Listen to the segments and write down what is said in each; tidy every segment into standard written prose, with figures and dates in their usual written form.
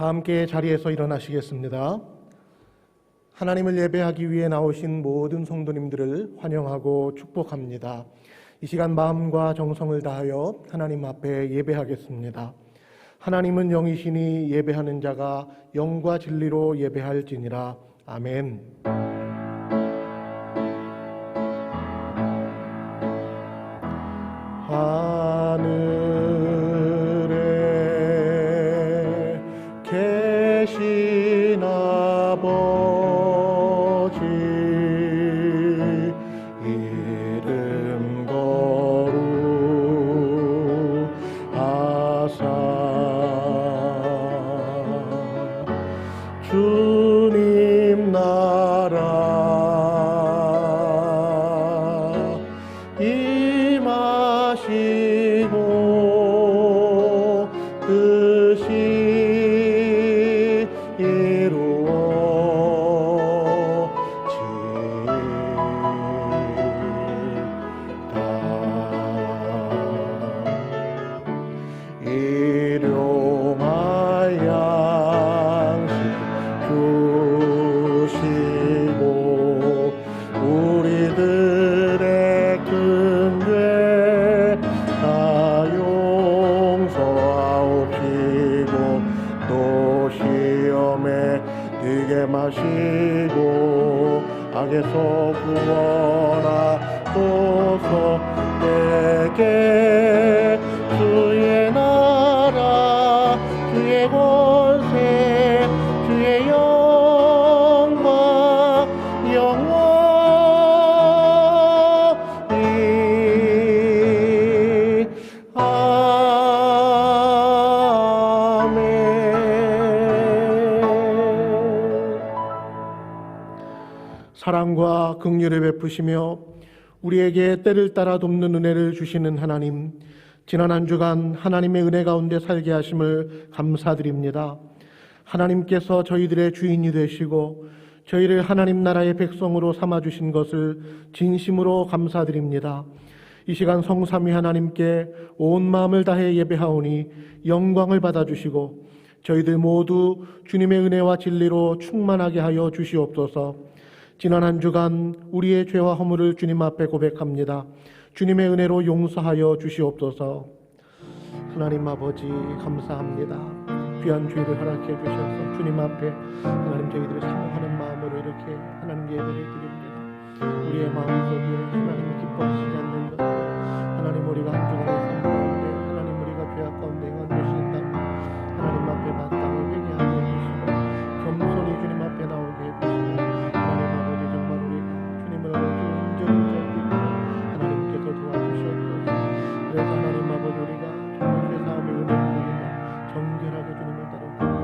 다 함께 자리에서 일어나시겠습니다. 하나님을 예배하기 위해 나오신 모든 성도님들을 환영하고 축복합니다. 이 시간 마음과 정성을 다하여 하나님 앞에 예배하겠습니다. 하나님은 영이시니 예배하는 자가 영과 진리로 예배할지니라. 아멘. 하늘에 계신 아버지 이름 거룩하사 주님 나라 임하시고 뜻이 이루어지다. 일용할 양식 주시고 우리들의 큰 죄 다 용서하옵시고 또 시험에 들게 마시고 악에서 구원하소서. 내게 주의 나라 주의 권세 주의 영광 영원히 아멘. 사랑과 긍휼을 베푸시며 우리에게 때를 따라 돕는 은혜를 주시는 하나님, 지난 한 주간 하나님의 은혜 가운데 살게 하심을 감사드립니다. 하나님께서 저희들의 주인이 되시고 저희를 하나님 나라의 백성으로 삼아주신 것을 진심으로 감사드립니다. 이 시간 성삼위 하나님께 온 마음을 다해 예배하오니 영광을 받아주시고 저희들 모두 주님의 은혜와 진리로 충만하게 하여 주시옵소서. 지난 한 주간 우리의 죄와 허물을 주님 앞에 고백합니다. 주님의 은혜로 용서하여 주시옵소서. 하나님 아버지 감사합니다. 귀한 주일을 허락해 주셔서 주님 앞에 하나님 저희들을 사모하는 마음으로 이렇게 하나님 예배를 드립니다. 우리의 마음속에 하나님 기뻐하시지 않는 것, 하나님 우리가 한 주간의 삶 가운데 하나님 우리가 죄악 가운데 행한 것이 있다면 하나님 앞에 마땅히 회개하게 해주시고 겸손히 주님 앞에 나오게 해주시고 하나님 아버지 정말 우리가 주님을 온전히 즐기고 하나님께서 도와주시옵소서. 그래서 하나님 아버지 우리가 정말 죄사함의 은혜를 누리며 정결하게 주님을 따라 주시옵소서.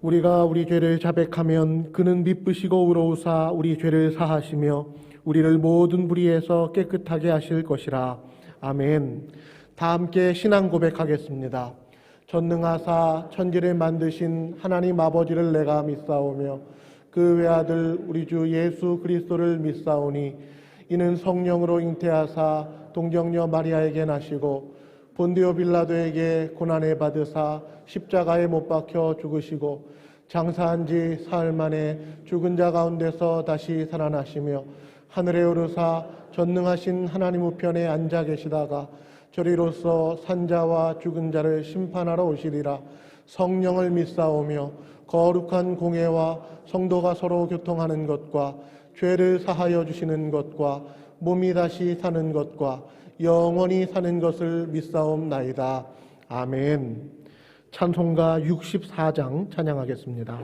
우리가 우리 죄를 자백하면 그는 미쁘시고 의로우사 우리 죄를 사하시며 우리를 모든 불의에서 깨끗하게 하실 것이라. 아멘. 다 함께 신앙 고백하겠습니다. 전능하사 천지를 만드신 하나님 아버지를 내가 믿사오며 그 외아들 우리 주 예수 그리스도를 믿사오니 이는 성령으로 잉태하사 동정녀 마리아에게 나시고 본디오 빌라도에게 고난을 받으사 십자가에 못 박혀 죽으시고 장사한 지 사흘 만에 죽은 자 가운데서 다시 살아나시며 하늘에 오르사 전능하신 하나님 우편에 앉아 계시다가 저리로서 산자와 죽은 자를 심판하러 오시리라. 성령을 믿사오며 거룩한 공회와 성도가 서로 교통하는 것과 죄를 사하여 주시는 것과 몸이 다시 사는 것과 영원히 사는 것을 믿사옵나이다. 아멘. 찬송가 64장 찬양하겠습니다.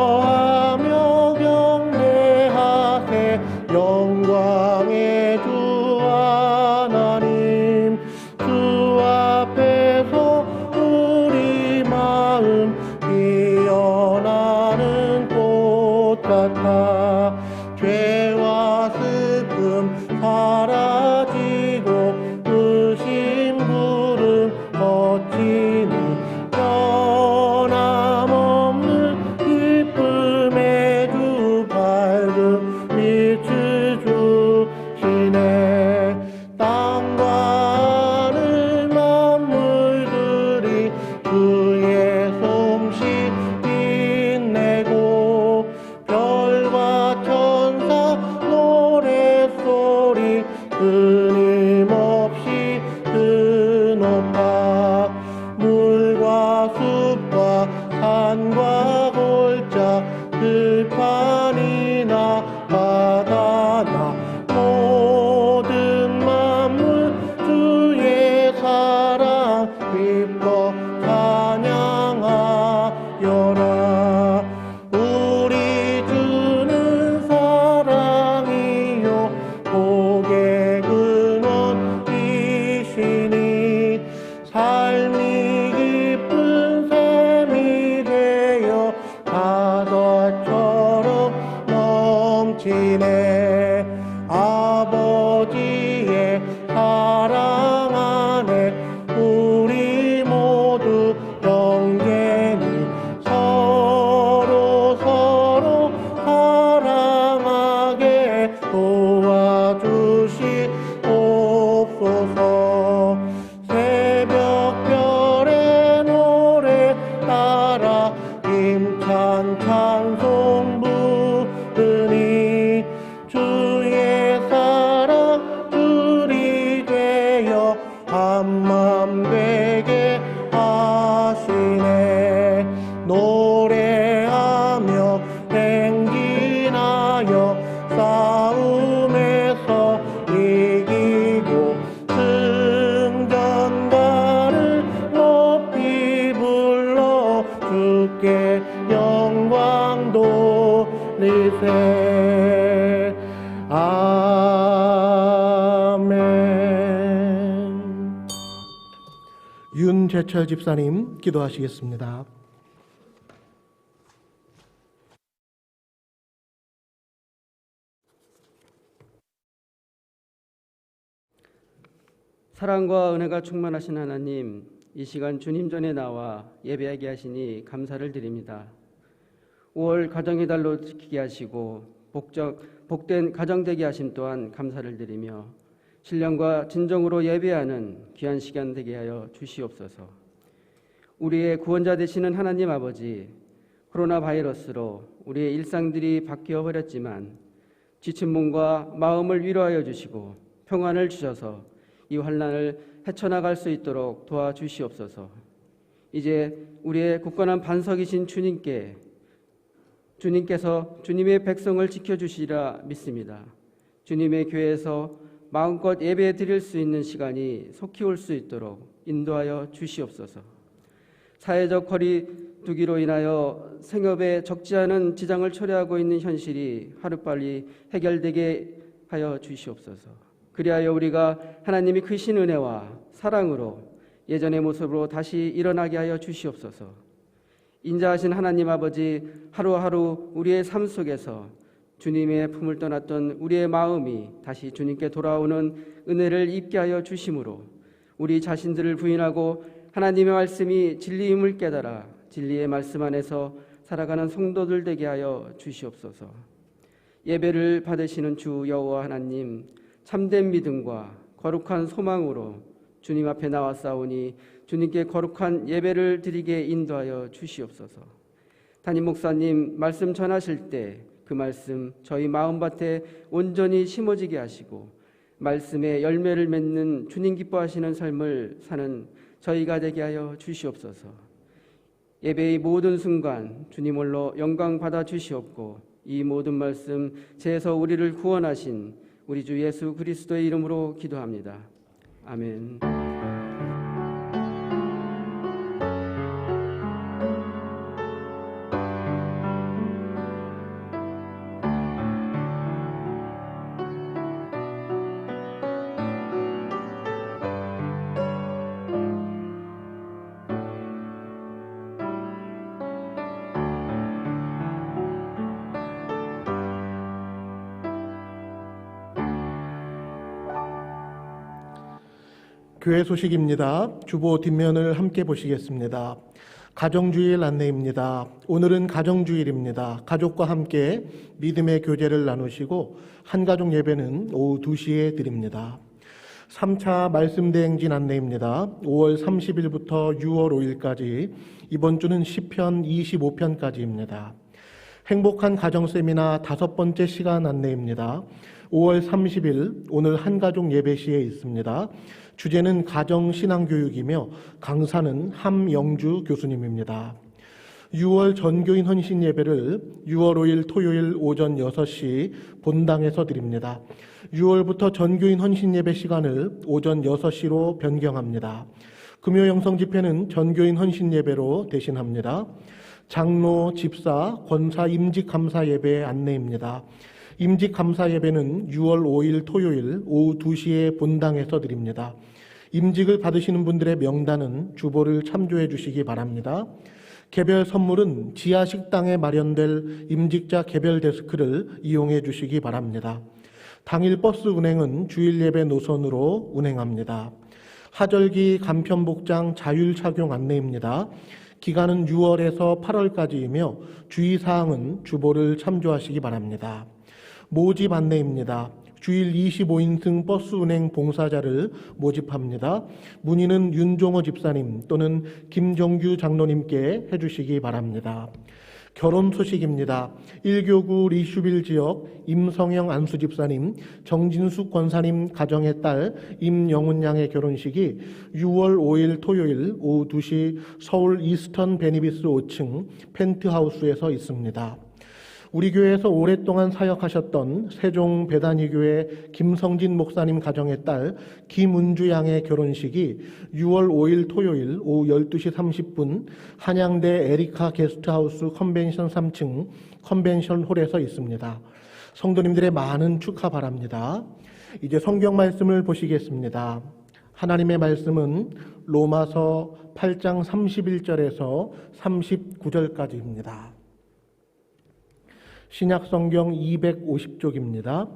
기뻐하며 경배하세 영광의 주 하나님. 주 앞에서 우리 마음 피어나는 꽃 같아 죄와 슬픔 사라지고 의심 구름 거치니 변함없는 들판이나 바다나 모든 만물 주의 사랑 기뻐 찬양하여라. 우리 주는 사랑이요 복의 근원이시니 삶이 깊은 샘이 되어 바다처럼 넘치네. 아버지의 사랑 안에 우리 모두 영원히 서로 사랑하게 도와주시옵소서. 새벽별의 노래 따라 힘찬 찬송 부르니 주의 사랑 둘이 되어 한맘 되게 하시네. 노래하며 행진하여 싸움에서 이기고 승전가를 높이 불러 주께 영광 돌리세. 아멘. 윤재철 집사님 기도하시겠습니다. 사랑과 은혜가 충만하신 하나님, 이 시간 주님 전에 나와 예배하게 하시니 감사를 드립니다. 5월 가정의 달로 지키게 하시고 복된 가정 되게 하심 또한 감사를 드리며 신령과 진정으로 예배하는 귀한 시간 되게 하여 주시옵소서. 우리의 구원자 되시는 하나님 아버지, 코로나 바이러스로 우리의 일상들이 바뀌어 버렸지만 지친 몸과 마음을 위로하여 주시고 평안을 주셔서 이 환난을 헤쳐나갈 수 있도록 도와주시옵소서. 이제 우리의 굳건한 반석이신 주님께서 주님의 백성을 지켜주시리라 믿습니다. 주님의 교회에서 마음껏 예배 드릴 수 있는 시간이 속히 올 수 있도록 인도하여 주시옵소서. 사회적 거리 두기로 인하여 생업에 적지 않은 지장을 초래하고 있는 현실이 하루빨리 해결되게 하여 주시옵소서. 그리하여 우리가 하나님이 크신 은혜와 사랑으로 예전의 모습으로 다시 일어나게 하여 주시옵소서. 인자하신 하나님 아버지, 하루하루 우리의 삶 속에서 주님의 품을 떠났던 우리의 마음이 다시 주님께 돌아오는 은혜를 입게 하여 주심으로 우리 자신들을 부인하고 하나님의 말씀이 진리임을 깨달아 진리의 말씀 안에서 살아가는 성도들 되게 하여 주시옵소서. 예배를 받으시는 주 여호와 하나님, 참된 믿음과 거룩한 소망으로 주님 앞에 나와 싸우니 주님께 거룩한 예배를 드리게 인도하여 주시옵소서. 담임 목사님 말씀 전하실 때 그 말씀 저희 마음밭에 온전히 심어지게 하시고 말씀의 열매를 맺는 주님 기뻐하시는 삶을 사는 저희가 되게 하여 주시옵소서. 예배의 모든 순간 주님 홀로 영광 받아 주시옵고 이 모든 말씀 제에서 우리를 구원하신 우리 주 예수 그리스도의 이름으로 기도합니다. 아멘. 교회 소식입니다. 주보 뒷면을 함께 보시겠습니다. 가정주일 안내입니다. 오늘은 가정주일입니다. 가족과 함께 믿음의 교제를 나누시고 한가족 예배는 오후 2시에 드립니다. 3차 말씀대행진 안내입니다. 5월 30일부터 6월 5일까지 이번 주는 시편 25편까지입니다. 행복한 가정세미나 5번째 시간 안내입니다. 5월 30일 오늘 한가족 예배 시에 있습니다. 주제는 가정신앙교육이며 강사는 함영주 교수님입니다. 6월 전교인 헌신 예배를 6월 5일 토요일 오전 6시 본당에서 드립니다. 6월부터 전교인 헌신 예배 시간을 오전 6시로 변경합니다. 금요 영성 집회는 전교인 헌신 예배로 대신합니다. 장로, 집사, 권사 임직 감사 예배 안내입니다. 임직 감사 예배는 6월 5일 토요일 오후 2시에 본당에서 드립니다. 임직을 받으시는 분들의 명단은 주보를 참조해 주시기 바랍니다. 개별 선물은 지하 식당에 마련될 임직자 개별 데스크를 이용해 주시기 바랍니다. 당일 버스 운행은 주일 예배 노선으로 운행합니다. 하절기 간편복장 자율 착용 안내입니다. 기간은 6월에서 8월까지이며 주의사항은 주보를 참조하시기 바랍니다. 모집 안내입니다. 주일 25인승 버스 운행 봉사자를 모집합니다. 문의는 윤종호 집사님 또는 김정규 장로님께 해주시기 바랍니다. 결혼 소식입니다. 1교구 리슈빌 지역 임성영 안수 집사님, 정진숙 권사님 가정의 딸 임영훈 양의 결혼식이 6월 5일 토요일 오후 2시 서울 이스턴 베니비스 5층 펜트하우스에서 있습니다. 우리 교회에서 오랫동안 사역하셨던 세종 배단위교회 김성진 목사님 가정의 딸 김은주 양의 결혼식이 6월 5일 토요일 오후 12시 30분 한양대 에리카 게스트하우스 컨벤션 3층 컨벤션 홀에서 있습니다. 성도님들의 많은 축하 바랍니다. 이제 성경 말씀을 보시겠습니다. 하나님의 말씀은 로마서 8장 31절에서 39절까지입니다. 신약성경 250쪽입니다.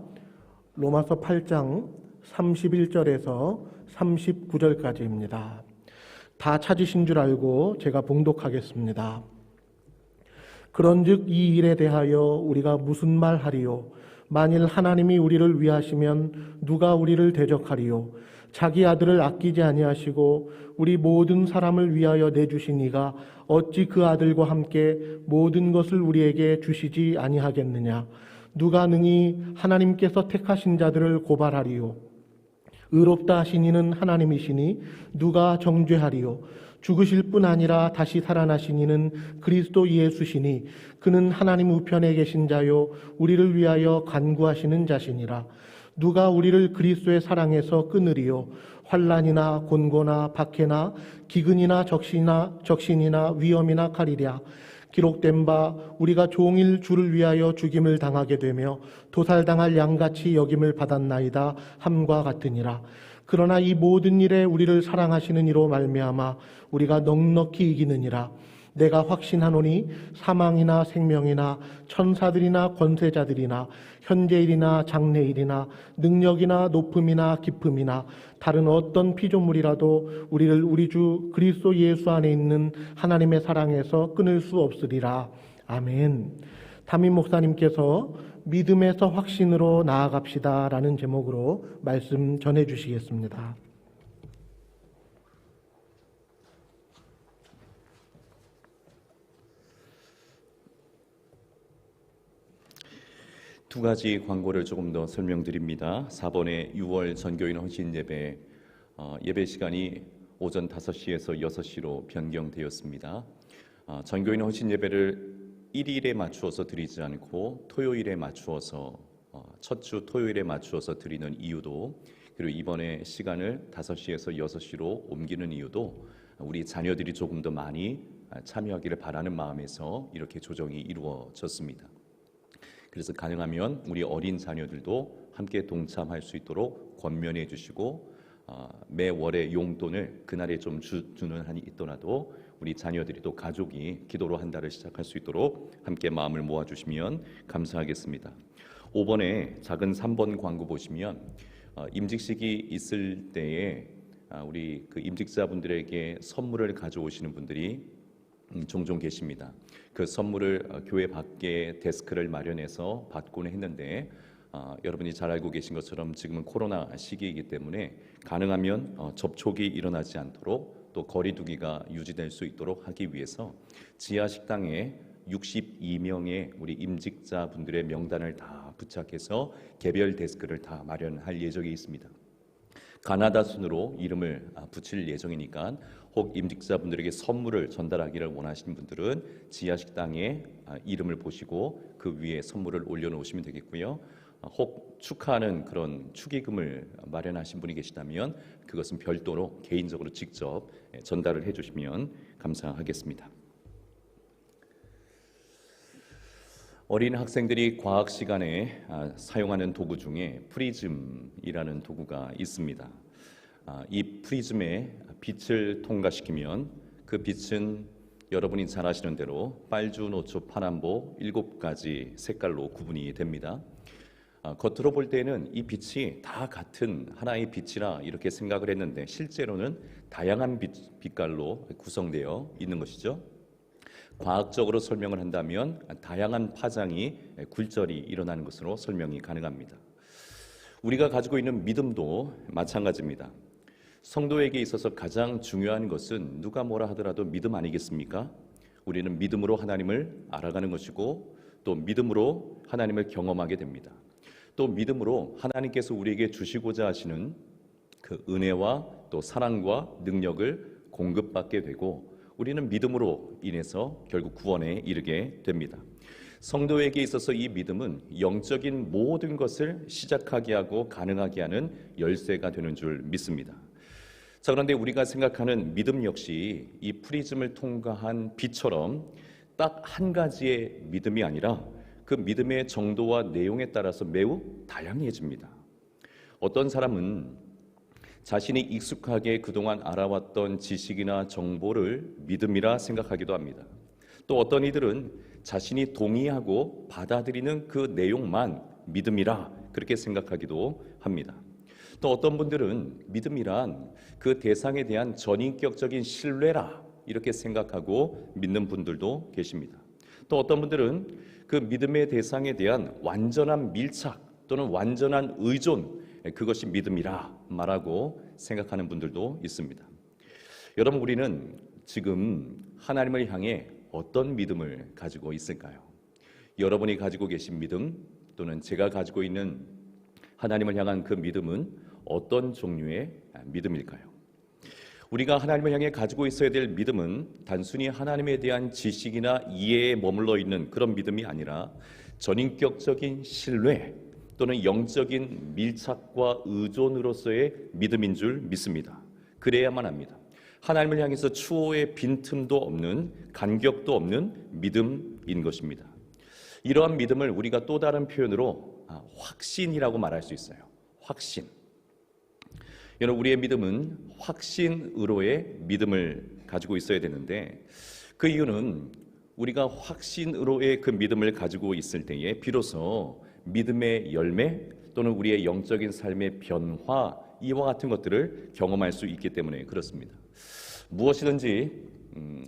로마서 8장 31절에서 39절까지입니다. 다 찾으신 줄 알고 제가 봉독하겠습니다. 그런즉 이 일에 대하여 우리가 무슨 말하리요? 만일 하나님이 우리를 위하시면 누가 우리를 대적하리요? 자기 아들을 아끼지 아니하시고 우리 모든 사람을 위하여 내주신 이가 어찌 그 아들과 함께 모든 것을 우리에게 주시지 아니하겠느냐? 누가 능히 하나님께서 택하신 자들을 고발하리요? 의롭다 하신 이는 하나님이시니 누가 정죄하리요? 죽으실 뿐 아니라 다시 살아나신 이는 그리스도 예수시니 그는 하나님 우편에 계신 자요 우리를 위하여 간구하시는 자시니라. 누가 우리를 그리스도의 사랑에서 끊으리요? 환난이나 곤고나 박해나 기근이나 적신이나 위험이나 칼이랴. 기록된 바 우리가 종일 주를 위하여 죽임을 당하게 되며 도살당할 양같이 여김을 받았나이다 함과 같으니라. 그러나 이 모든 일에 우리를 사랑하시는 이로 말미암아 우리가 넉넉히 이기느니라. 내가 확신하노니 사망이나 생명이나 천사들이나 권세자들이나 현재일이나 장래일이나 능력이나 높음이나 깊음이나 다른 어떤 피조물이라도 우리를 우리 주 그리스도 예수 안에 있는 하나님의 사랑에서 끊을 수 없으리라. 아멘. 담임 목사님께서 믿음에서 확신으로 나아갑시다 라는 제목으로 말씀 전해주시겠습니다. 두 가지 광고를 조금 더 설명드립니다. 4번의 6월 전교인 헌신 예배 예배 시간이 오전 5시에서 6시로 변경되었습니다. 전교인 헌신 예배를 일일에 맞추어서 드리지 않고 토요일에 맞추어서 첫 주 토요일에 맞추어서 드리는 이유도, 그리고 이번에 시간을 5시에서 6시로 옮기는 이유도 우리 자녀들이 조금 더 많이 참여하기를 바라는 마음에서 이렇게 조정이 이루어졌습니다. 그래서 가능하면 우리 어린 자녀들도 함께 동참할 수 있도록 권면해 주시고 매 월의 용돈을 그날에 좀 주는 한이 있더라도 우리 자녀들이 또 가족이 기도로 한 달을 시작할 수 있도록 함께 마음을 모아주시면 감사하겠습니다. 5번에 작은 3번 광고 보시면 임직식이 있을 때에 우리 그 임직자분들에게 선물을 가져오시는 분들이 종종 계십니다. 그 선물을 교회 밖에 데스크를 마련해서 받고는 했는데 여러분이 잘 알고 계신 것처럼 지금은 코로나 시기이기 때문에 가능하면 접촉이 일어나지 않도록 또 거리 두기가 유지될 수 있도록 하기 위해서 지하 식당에 62명의 우리 임직자분들의 명단을 다 부착해서 개별 데스크를 다 마련할 예정이 있습니다. 가나다 순으로 이름을 붙일 예정이니까 혹 임직자분들에게 선물을 전달하기를 원하시는 분들은 지하 식당에 이름을 보시고 그 위에 선물을 올려놓으시면 되겠고요. 혹 축하하는 그런 축의금을 마련하신 분이 계시다면 그것은 별도로 개인적으로 직접 전달을 해주시면 감사하겠습니다. 어린 학생들이 과학 시간에 사용하는 도구 중에 프리즘이라는 도구가 있습니다. 이 프리즘에 빛을 통과시키면 그 빛은 여러분이 잘 아시는 대로 빨주, 노초, 파남보 7가지 색깔로 구분이 됩니다. 겉으로 볼 때는 이 빛이 다 같은 하나의 빛이라 이렇게 생각을 했는데 실제로는 다양한 빛깔로 구성되어 있는 것이죠. 과학적으로 설명을 한다면 다양한 파장이 굴절이 일어나는 것으로 설명이 가능합니다. 우리가 가지고 있는 믿음도 마찬가지입니다. 성도에게 있어서 가장 중요한 것은 누가 뭐라 하더라도 믿음 아니겠습니까? 우리는 믿음으로 하나님을 알아가는 것이고 또 믿음으로 하나님을 경험하게 됩니다. 또 믿음으로 하나님께서 우리에게 주시고자 하시는 그 은혜와 또 사랑과 능력을 공급받게 되고 우리는 믿음으로 인해서 결국 구원에 이르게 됩니다. 성도에게 있어서 이 믿음은 영적인 모든 것을 시작하게 하고 가능하게 하는 열쇠가 되는 줄 믿습니다. 자, 그런데 우리가 생각하는 믿음 역시 이 프리즘을 통과한 빛처럼 딱 한 가지의 믿음이 아니라 그 믿음의 정도와 내용에 따라서 매우 다양해집니다. 어떤 사람은 자신이 익숙하게 그동안 알아왔던 지식이나 정보를 믿음이라 생각하기도 합니다. 또 어떤 이들은 자신이 동의하고 받아들이는 그 내용만 믿음이라 그렇게 생각하기도 합니다. 또 어떤 분들은 믿음이란 그 대상에 대한 전인격적인 신뢰라 이렇게 생각하고 믿는 분들도 계십니다. 또 어떤 분들은 그 믿음의 대상에 대한 완전한 밀착 또는 완전한 의존 그것이 믿음이라 말하고 생각하는 분들도 있습니다. 여러분, 우리는 지금 하나님을 향해 어떤 믿음을 가지고 있을까요? 여러분이 가지고 계신 믿음 또는 제가 가지고 있는 하나님을 향한 그 믿음은 어떤 종류의 믿음일까요? 우리가 하나님을 향해 가지고 있어야 될 믿음은 단순히 하나님에 대한 지식이나 이해에 머물러 있는 그런 믿음이 아니라 전인격적인 신뢰 또는 영적인 밀착과 의존으로서의 믿음인 줄 믿습니다. 그래야만 합니다. 하나님을 향해서 추호의 빈틈도 없는 간격도 없는 믿음인 것입니다. 이러한 믿음을 우리가 또 다른 표현으로 확신이라고 말할 수 있어요. 확신. 여러분, 우리의 믿음은 확신으로의 믿음을 가지고 있어야 되는데 그 이유는 우리가 확신으로의 그 믿음을 가지고 있을 때에 비로소 믿음의 열매 또는 우리의 영적인 삶의 변화 이와 같은 것들을 경험할 수 있기 때문에 그렇습니다. 무엇이든지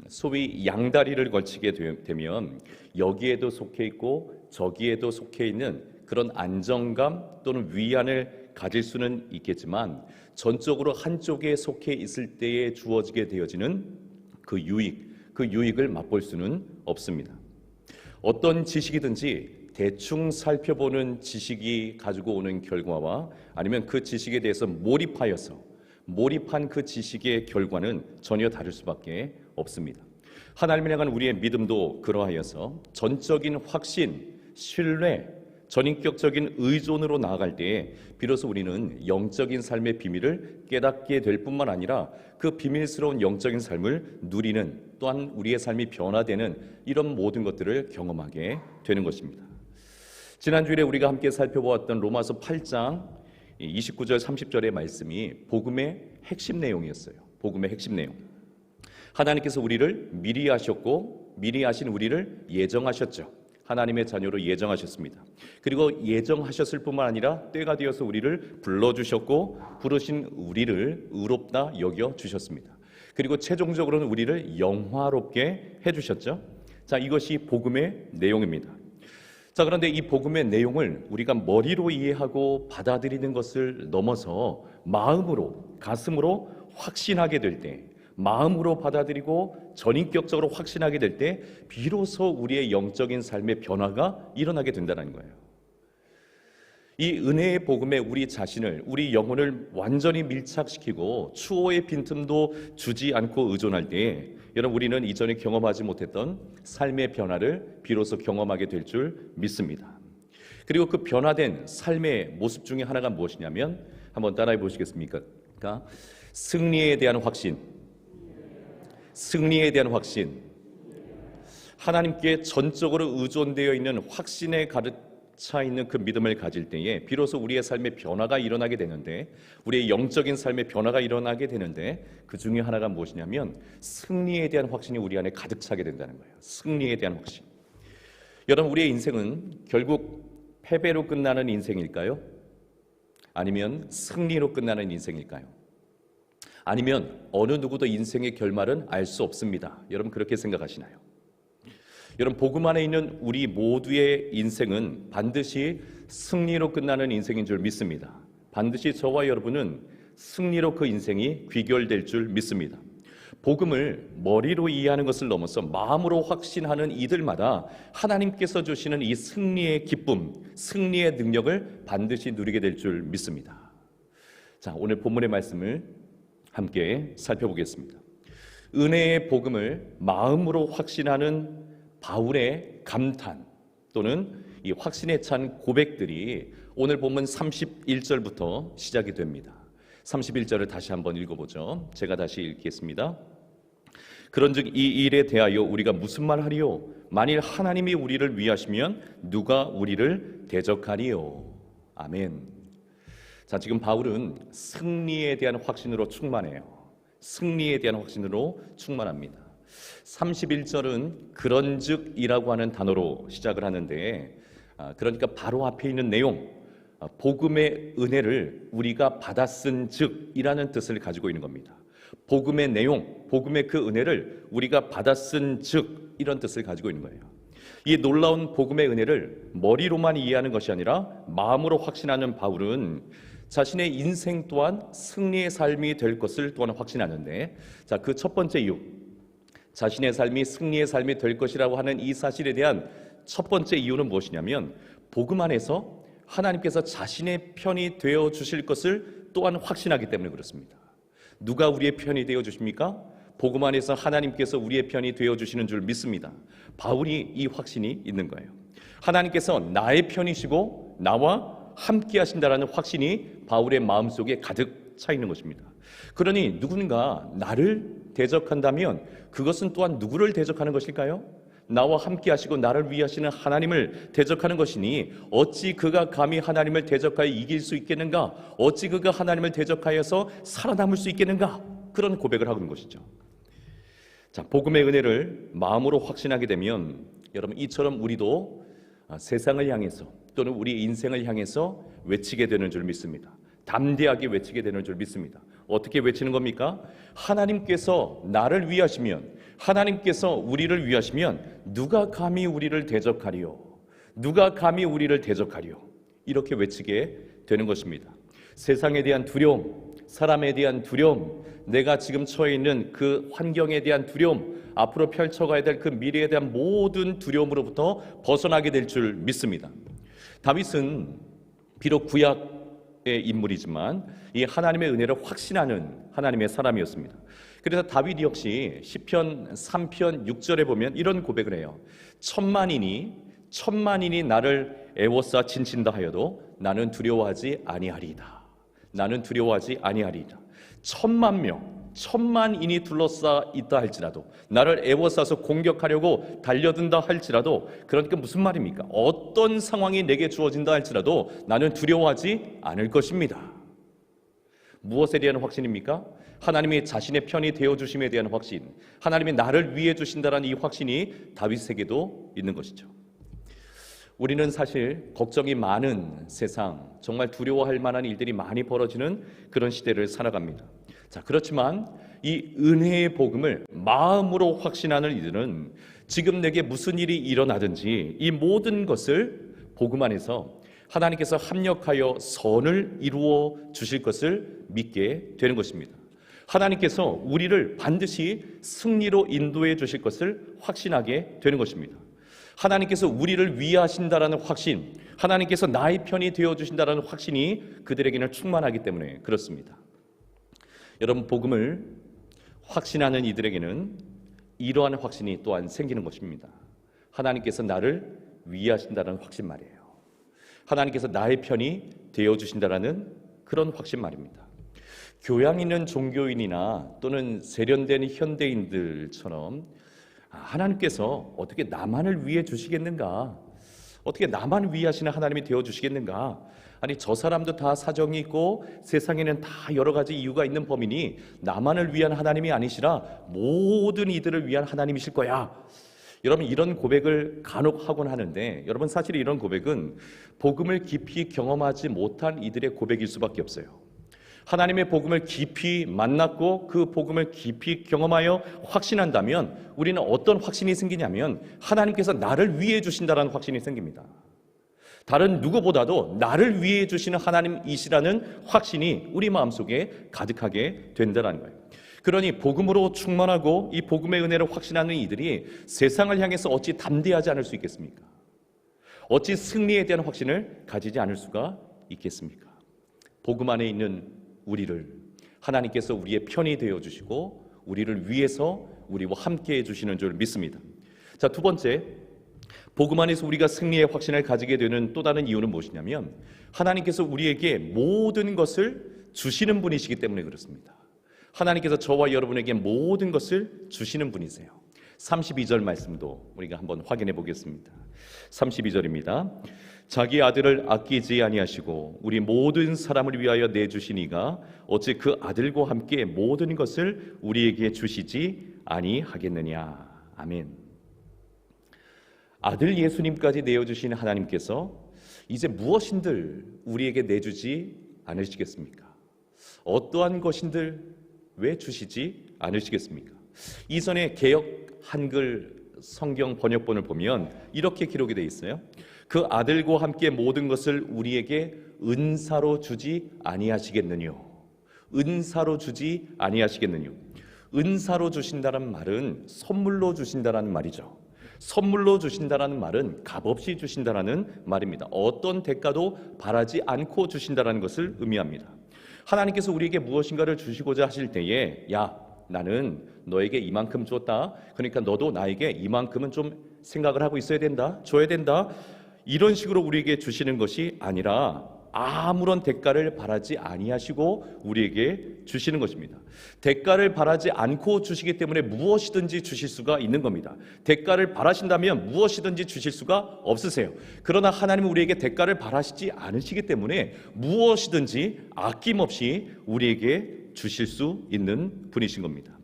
소위 양다리를 걸치게 되면 여기에도 속해 있고 저기에도 속해 있는 그런 안정감 또는 위안을 가질 수는 있겠지만 전적으로 한쪽에 속해 있을 때에 주어지게 되어지는 그 유익을 맛볼 수는 없습니다. 어떤 지식이든지 대충 살펴보는 지식이 가지고 오는 결과와 아니면 그 지식에 대해서 몰입한 그 지식의 결과는 전혀 다를 수밖에 없습니다. 하나님을 향한 우리의 믿음도 그러하여서 전적인 확신, 신뢰, 전인격적인 의존으로 나아갈 때에 비로소 우리는 영적인 삶의 비밀을 깨닫게 될 뿐만 아니라 그 비밀스러운 영적인 삶을 누리는 또한 우리의 삶이 변화되는 이런 모든 것들을 경험하게 되는 것입니다. 지난주에 우리가 함께 살펴보았던 로마서 8장 29절 30절의 말씀이 복음의 핵심 내용이었어요. 복음의 핵심 내용. 하나님께서 우리를 미리 아셨고 미리 아신 우리를 예정하셨죠. 하나님의 자녀로 예정하셨습니다. 그리고 예정하셨을 뿐만 아니라 때가 되어서 우리를 불러주셨고 부르신 우리를 의롭다 여겨주셨습니다. 그리고 최종적으로는 우리를 영화롭게 해주셨죠. 자, 이것이 복음의 내용입니다. 자, 그런데 이 복음의 내용을 우리가 머리로 이해하고 받아들이는 것을 넘어서 마음으로, 가슴으로 확신하게 될 때, 마음으로 받아들이고 전인격적으로 확신하게 될 때 비로소 우리의 영적인 삶의 변화가 일어나게 된다는 거예요. 이 은혜의 복음에 우리 자신을, 우리 영혼을 완전히 밀착시키고 추호의 빈틈도 주지 않고 의존할 때에 여러분 우리는 이전에 경험하지 못했던 삶의 변화를 비로소 경험하게 될 줄 믿습니다. 그리고 그 변화된 삶의 모습 중에 하나가 무엇이냐면 한번 따라해 보시겠습니까? 그러니까 승리에 대한 확신, 승리에 대한 확신, 하나님께 전적으로 의존되어 있는 확신에 가득 차 있는 그 믿음을 가질 때에 비로소 우리의 삶의 변화가 일어나게 되는데, 우리의 영적인 삶의 변화가 일어나게 되는데, 그 중에 하나가 무엇이냐면 승리에 대한 확신이 우리 안에 가득 차게 된다는 거예요. 승리에 대한 확신. 여러분, 우리의 인생은 결국 패배로 끝나는 인생일까요? 아니면 승리로 끝나는 인생일까요? 아니면 어느 누구도 인생의 결말은 알 수 없습니다. 여러분 그렇게 생각하시나요? 여러분, 복음 안에 있는 우리 모두의 인생은 반드시 승리로 끝나는 인생인 줄 믿습니다. 반드시 저와 여러분은 승리로 그 인생이 귀결될 줄 믿습니다. 복음을 머리로 이해하는 것을 넘어서 마음으로 확신하는 이들마다 하나님께서 주시는 이 승리의 기쁨, 승리의 능력을 반드시 누리게 될 줄 믿습니다. 자, 오늘 본문의 말씀을 함께 살펴보겠습니다. 은혜의 복음을 마음으로 확신하는 바울의 감탄 또는 이 확신에 찬 고백들이 오늘 본문 31절부터 시작이 됩니다. 31절을 다시 한번 읽어보죠. 제가 다시 읽겠습니다. 그런즉 이 일에 대하여 우리가 무슨 말 하리요? 만일 하나님이 우리를 위하시면 누가 우리를 대적하리요? 아멘. 자, 지금 바울은 승리에 대한 확신으로 충만해요. 승리에 대한 확신으로 충만합니다. 31절은 그런즉이라고 하는 단어로 시작을 하는데, 그러니까 바로 앞에 있는 내용, 복음의 은혜를 우리가 받았은 즉이라는 뜻을 가지고 있는 겁니다. 복음의 내용, 복음의 그 은혜를 우리가 받았은 즉 이런 뜻을 가지고 있는 거예요. 이 놀라운 복음의 은혜를 머리로만 이해하는 것이 아니라 마음으로 확신하는 바울은 자신의 인생 또한 승리의 삶이 될 것을 또한 확신하는데, 자, 그 첫 번째 이유, 자신의 삶이 승리의 삶이 될 것이라고 하는 이 사실에 대한 첫 번째 이유는 무엇이냐면 복음 안에서 하나님께서 자신의 편이 되어 주실 것을 또한 확신하기 때문에 그렇습니다. 누가 우리의 편이 되어 주십니까? 복음 안에서 하나님께서 우리의 편이 되어 주시는 줄 믿습니다. 바울이 이 확신이 있는 거예요. 하나님께서 나의 편이시고 나와 함께 하신다라는 확신이 바울의 마음속에 가득 차 있는 것입니다. 그러니 누군가 나를 대적한다면 그것은 또한 누구를 대적하는 것일까요? 나와 함께 하시고 나를 위하시는 하나님을 대적하는 것이니 어찌 그가 감히 하나님을 대적하여 이길 수 있겠는가? 어찌 그가 하나님을 대적하여서 살아남을 수 있겠는가? 그런 고백을 하고 있는 것이죠. 자, 복음의 은혜를 마음으로 확신하게 되면 여러분, 이처럼 우리도 세상을 향해서 또는 우리 인생을 향해서 외치게 되는 줄 믿습니다. 담대하게 외치게 되는 줄 믿습니다. 어떻게 외치는 겁니까? 하나님께서 나를 위하시면, 하나님께서 우리를 위하시면 누가 감히 우리를 대적하리요? 누가 감히 우리를 대적하리요? 이렇게 외치게 되는 것입니다. 세상에 대한 두려움, 사람에 대한 두려움, 내가 지금 처해 있는 그 환경에 대한 두려움, 앞으로 펼쳐가야 될 그 미래에 대한 모든 두려움으로부터 벗어나게 될 줄 믿습니다. 다윗은 비록 구약의 인물이지만 이 하나님의 은혜를 확신하는 하나님의 사람이었습니다. 그래서 다윗 역시 시편 3편 6절에 보면 이런 고백을 해요. 천만인이 나를 애워싸 진친다 하여도 나는 두려워하지 아니하리이다. 나는 두려워하지 아니하리이다. 천만인이 둘러싸 있다 할지라도, 나를 애워싸서 공격하려고 달려든다 할지라도, 그러니까 무슨 말입니까? 어떤 상황이 내게 주어진다 할지라도 나는 두려워하지 않을 것입니다. 무엇에 대한 확신입니까? 하나님이 자신의 편이 되어주심에 대한 확신, 하나님이 나를 위해 주신다는 이 확신이 다윗에게도 있는 것이죠. 우리는 사실 걱정이 많은 세상, 정말 두려워할 만한 일들이 많이 벌어지는 그런 시대를 살아갑니다. 자, 그렇지만 이 은혜의 복음을 마음으로 확신하는 이들은 지금 내게 무슨 일이 일어나든지 이 모든 것을 복음 안에서 하나님께서 합력하여 선을 이루어 주실 것을 믿게 되는 것입니다. 하나님께서 우리를 반드시 승리로 인도해 주실 것을 확신하게 되는 것입니다. 하나님께서 우리를 위하신다라는 확신, 하나님께서 나의 편이 되어주신다라는 확신이 그들에게는 충만하기 때문에 그렇습니다. 여러분, 복음을 확신하는 이들에게는 이러한 확신이 또한 생기는 것입니다. 하나님께서 나를 위하신다는 확신 말이에요. 하나님께서 나의 편이 되어주신다라는 그런 확신 말입니다. 교양 있는 종교인이나 또는 세련된 현대인들처럼 하나님께서 어떻게 나만을 위해 주시겠는가? 어떻게 나만 위하시는 하나님이 되어주시겠는가? 아니, 저 사람도 다 사정이 있고 세상에는 다 여러 가지 이유가 있는 범인이 나만을 위한 하나님이 아니시라 모든 이들을 위한 하나님이실 거야. 여러분, 이런 고백을 간혹 하곤 하는데, 여러분, 사실 이런 고백은 복음을 깊이 경험하지 못한 이들의 고백일 수밖에 없어요. 하나님의 복음을 깊이 만났고 그 복음을 깊이 경험하여 확신한다면 우리는 어떤 확신이 생기냐면 하나님께서 나를 위해 주신다는 확신이 생깁니다. 다른 누구보다도 나를 위해 주시는 하나님이시라는 확신이 우리 마음속에 가득하게 된다는 거예요. 그러니 복음으로 충만하고 이 복음의 은혜를 확신하는 이들이 세상을 향해서 어찌 담대하지 않을 수 있겠습니까? 어찌 승리에 대한 확신을 가지지 않을 수가 있겠습니까? 복음 안에 있는 우리를 하나님께서 우리의 편이 되어주시고 우리를 위해서 우리와 함께 해주시는 줄 믿습니다. 자, 두 번째, 복음 안에서 우리가 승리의 확신을 가지게 되는 또 다른 이유는 무엇이냐면 하나님께서 우리에게 모든 것을 주시는 분이시기 때문에 그렇습니다. 하나님께서 저와 여러분에게 모든 것을 주시는 분이세요. 32절 말씀도 우리가 한번 확인해 보겠습니다. 32절입니다. 자기 아들을 아끼지 아니하시고 우리 모든 사람을 위하여 내주시니가 어찌 그 아들과 함께 모든 것을 우리에게 주시지 아니하겠느냐. 아멘. 아들 예수님까지 내어주신 하나님께서 이제 무엇인들 우리에게 내주지 않으시겠습니까? 어떠한 것인들 왜 주시지 않으시겠습니까? 이전에 개역 한글 성경 번역본을 보면 이렇게 기록이 되어 있어요. 그 아들과 함께 모든 것을 우리에게 은사로 주지 아니하시겠느뇨. 은사로 주지 아니하시겠느뇨. 은사로 주신다는 말은 선물로 주신다는 말이죠. 선물로 주신다는 말은 값없이 주신다는 말입니다. 어떤 대가도 바라지 않고 주신다는 것을 의미합니다. 하나님께서 우리에게 무엇인가를 주시고자 하실 때에 야, 나는 너에게 이만큼 줬다. 그러니까 너도 나에게 이만큼은 좀 생각을 하고 있어야 된다. 줘야 된다. 이런 식으로 우리에게 주시는 것이 아니라 아무런 대가를 바라지 아니하시고 우리에게 주시는 것입니다. 대가를 바라지 않고 주시기 때문에 무엇이든지 주실 수가 있는 겁니다. 대가를 바라신다면 무엇이든지 주실 수가 없으세요. 그러나 하나님은 우리에게 대가를 바라시지 않으시기 때문에 무엇이든지 아낌없이 우리에게 주실 수 있는 분이신 겁니다.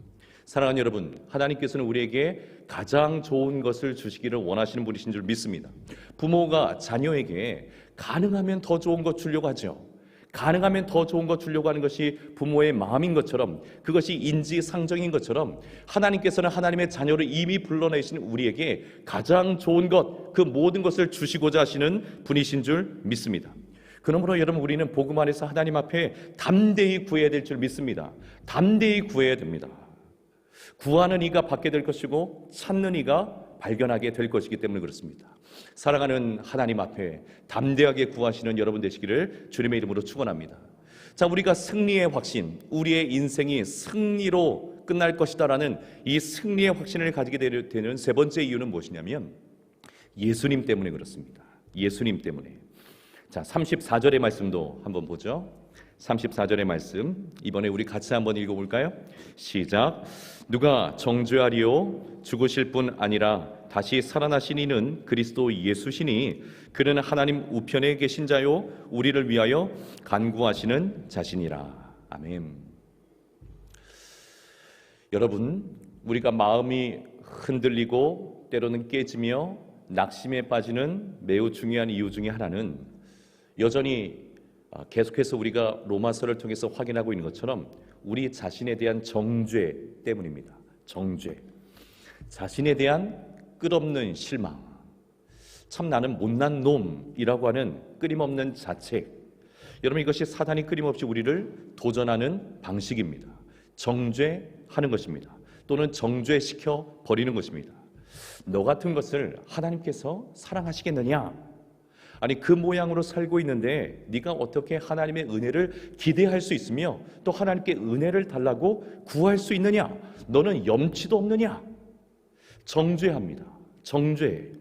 사랑하는 여러분, 하나님께서는 우리에게 가장 좋은 것을 주시기를 원하시는 분이신 줄 믿습니다. 부모가 자녀에게 가능하면 더 좋은 것 주려고 하죠. 가능하면 더 좋은 것 주려고 하는 것이 부모의 마음인 것처럼, 그것이 인지상정인 것처럼 하나님께서는 하나님의 자녀를 이미 불러내신 우리에게 가장 좋은 것, 그 모든 것을 주시고자 하시는 분이신 줄 믿습니다. 그러므로 여러분, 우리는 복음 안에서 하나님 앞에 담대히 구해야 될 줄 믿습니다. 담대히 구해야 됩니다. 구하는 이가 받게 될 것이고 찾는 이가 발견하게 될 것이기 때문에 그렇습니다. 사랑하는 하나님 앞에 담대하게 구하시는 여러분 되시기를 주님의 이름으로 축원합니다. 자, 우리가 승리의 확신, 우리의 인생이 승리로 끝날 것이다라는 이 승리의 확신을 가지게 되는 세 번째 이유는 무엇이냐면 예수님 때문에 그렇습니다. 예수님 때문에. 자, 34절의 말씀도 한번 보죠. 34절의 말씀, 이번에 우리 같이 한번 읽어볼까요? 시작. 누가 정죄하리요? 죽으실 뿐 아니라 다시 살아나신 이는 그리스도 예수시니 그는 하나님 우편에 계신 자요 우리를 위하여 간구하시는 자신이라. 아멘. 여러분, 우리가 마음이 흔들리고 때로는 깨지며 낙심에 빠지는 매우 중요한 이유 중에 하나는 여전히 계속해서 우리가 로마서를 통해서 확인하고 있는 것처럼 우리 자신에 대한 정죄 때문입니다. 정죄. 자신에 대한 끝없는 실망. 참 나는 못난 놈이라고 하는 끊임없는 자책. 여러분, 이것이 사단이 끊임없이 우리를 도전하는 방식입니다. 정죄하는 것입니다. 또는 정죄시켜 버리는 것입니다. 너 같은 것을 하나님께서 사랑하시겠느냐? 아니 그 모양으로 살고 있는데 네가 어떻게 하나님의 은혜를 기대할 수 있으며 또 하나님께 은혜를 달라고 구할 수 있느냐? 너는 염치도 없느냐? 정죄합니다. 정죄.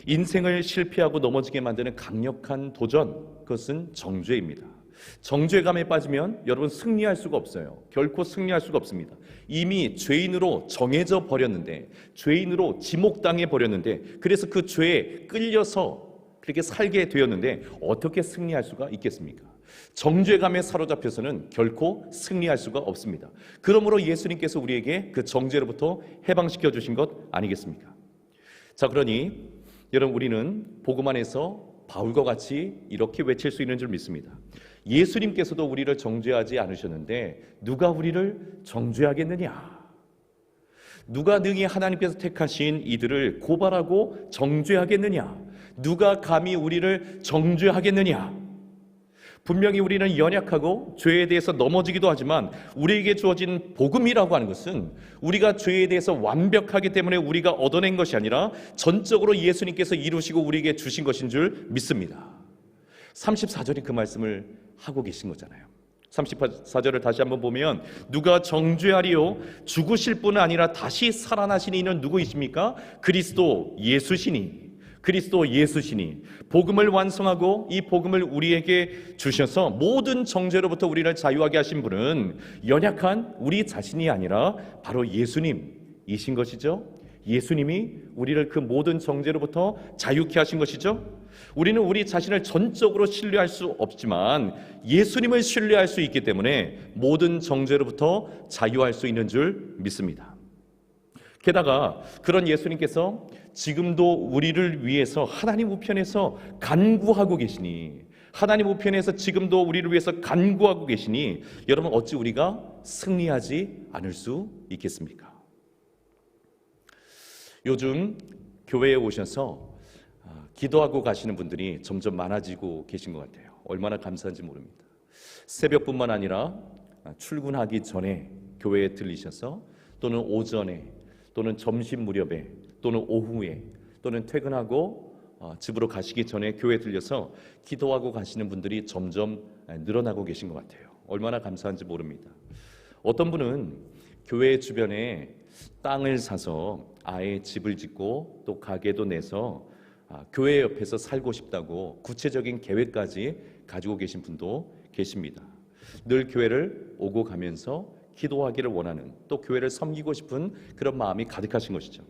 인생을 실패하고 넘어지게 만드는 강력한 도전, 그것은 정죄입니다. 정죄감에 빠지면 여러분 승리할 수가 없어요. 결코 승리할 수가 없습니다. 이미 죄인으로 정해져 버렸는데, 죄인으로 지목당해 버렸는데, 그래서 그 죄에 끌려서 그렇게 살게 되었는데 어떻게 승리할 수가 있겠습니까? 정죄감에 사로잡혀서는 결코 승리할 수가 없습니다. 그러므로 예수님께서 우리에게 그 정죄로부터 해방시켜 주신 것 아니겠습니까? 자, 그러니 여러분, 우리는 복음 안에서 바울과 같이 이렇게 외칠 수 있는 줄 믿습니다. 예수님께서도 우리를 정죄하지 않으셨는데 누가 우리를 정죄하겠느냐? 누가 능히 하나님께서 택하신 이들을 고발하고 정죄하겠느냐? 누가 감히 우리를 정죄하겠느냐? 분명히 우리는 연약하고 죄에 대해서 넘어지기도 하지만 우리에게 주어진 복음이라고 하는 것은 우리가 죄에 대해서 완벽하기 때문에 우리가 얻어낸 것이 아니라 전적으로 예수님께서 이루시고 우리에게 주신 것인 줄 믿습니다. 34절이 그 말씀을 하고 계신 거잖아요. 34절을 다시 한번 보면 누가 정죄하리요? 죽으실 뿐 아니라 다시 살아나신 이는 누구이십니까? 그리스도 예수시니. 그리스도 예수시니. 복음을 완성하고 이 복음을 우리에게 주셔서 모든 정죄로부터 우리를 자유하게 하신 분은 연약한 우리 자신이 아니라 바로 예수님이신 것이죠. 예수님이 우리를 그 모든 정죄로부터 자유케 하신 것이죠. 우리는 우리 자신을 전적으로 신뢰할 수 없지만 예수님을 신뢰할 수 있기 때문에 모든 정죄로부터 자유할 수 있는 줄 믿습니다. 게다가 그런 예수님께서 지금도 우리를 위해서 하나님 우편에서 간구하고 계시니, 하나님 우편에서 지금도 우리를 위해서 간구하고 계시니 여러분, 어찌 우리가 승리하지 않을 수 있겠습니까? 요즘 교회에 오셔서 기도하고 가시는 분들이 점점 많아지고 계신 것 같아요. 얼마나 감사한지 모릅니다. 새벽뿐만 아니라 출근하기 전에 교회에 들리셔서 또는 오전에 또는 점심 무렵에 또는 오후에 또는 퇴근하고 집으로 가시기 전에 교회에 들려서 기도하고 가시는 분들이 점점 늘어나고 계신 것 같아요. 얼마나 감사한지 모릅니다. 어떤 분은 교회 주변에 땅을 사서 아예 집을 짓고 또 가게도 내서 교회 옆에서 살고 싶다고 구체적인 계획까지 가지고 계신 분도 계십니다. 늘 교회를 오고 가면서 기도하기를 원하는, 또 교회를 섬기고 싶은 그런 마음이 가득하신 것이죠.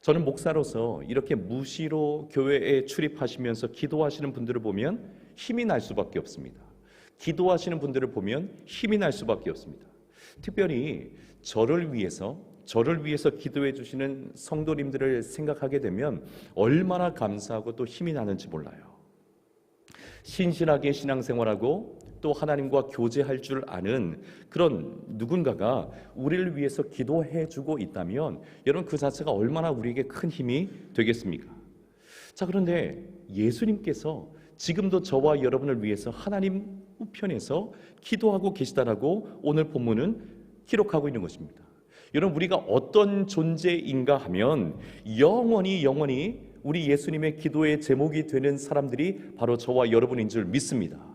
저는 목사로서 이렇게 무시로 교회에 출입하시면서 기도하시는 분들을 보면 힘이 날 수밖에 없습니다. 기도하시는 분들을 보면 힘이 날 수밖에 없습니다. 특별히 저를 위해서 기도해 주시는 성도님들을 생각하게 되면 얼마나 감사하고 또 힘이 나는지 몰라요. 신실하게 신앙생활하고 또 하나님과 교제할 줄 아는 그런 누군가가 우리를 위해서 기도해 주고 있다면 여러분, 그 자체가 얼마나 우리에게 큰 힘이 되겠습니까? 자, 그런데 예수님께서 지금도 저와 여러분을 위해서 하나님 우편에서 기도하고 계시다라고 오늘 본문은 기록하고 있는 것입니다. 여러분, 우리가 어떤 존재인가 하면 영원히 우리 예수님의 기도의 제목이 되는 사람들이 바로 저와 여러분인 줄 믿습니다.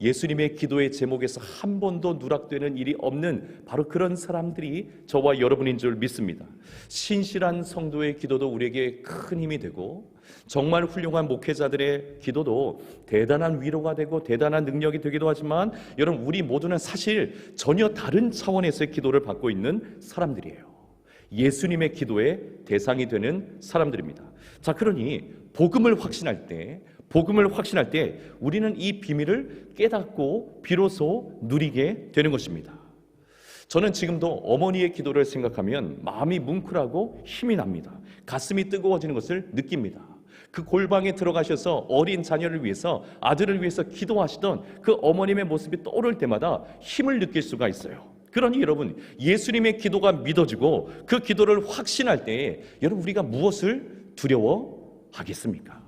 예수님의 기도의 제목에서 한 번도 누락되는 일이 없는 바로 그런 사람들이 저와 여러분인 줄 믿습니다. 신실한 성도의 기도도 우리에게 큰 힘이 되고 정말 훌륭한 목회자들의 기도도 대단한 위로가 되고 대단한 능력이 되기도 하지만 여러분, 우리 모두는 사실 전혀 다른 차원에서의 기도를 받고 있는 사람들이에요. 예수님의 기도의 대상이 되는 사람들입니다. 자, 그러니 복음을 확신할 때 우리는 이 비밀을 깨닫고 비로소 누리게 되는 것입니다. 저는 지금도 어머니의 기도를 생각하면 마음이 뭉클하고 힘이 납니다. 가슴이 뜨거워지는 것을 느낍니다. 그 골방에 들어가셔서 어린 자녀를 위해서, 아들을 위해서 기도하시던 그 어머님의 모습이 떠오를 때마다 힘을 느낄 수가 있어요. 그러니 여러분, 예수님의 기도가 믿어지고 그 기도를 확신할 때 여러분, 우리가 무엇을 두려워하겠습니까?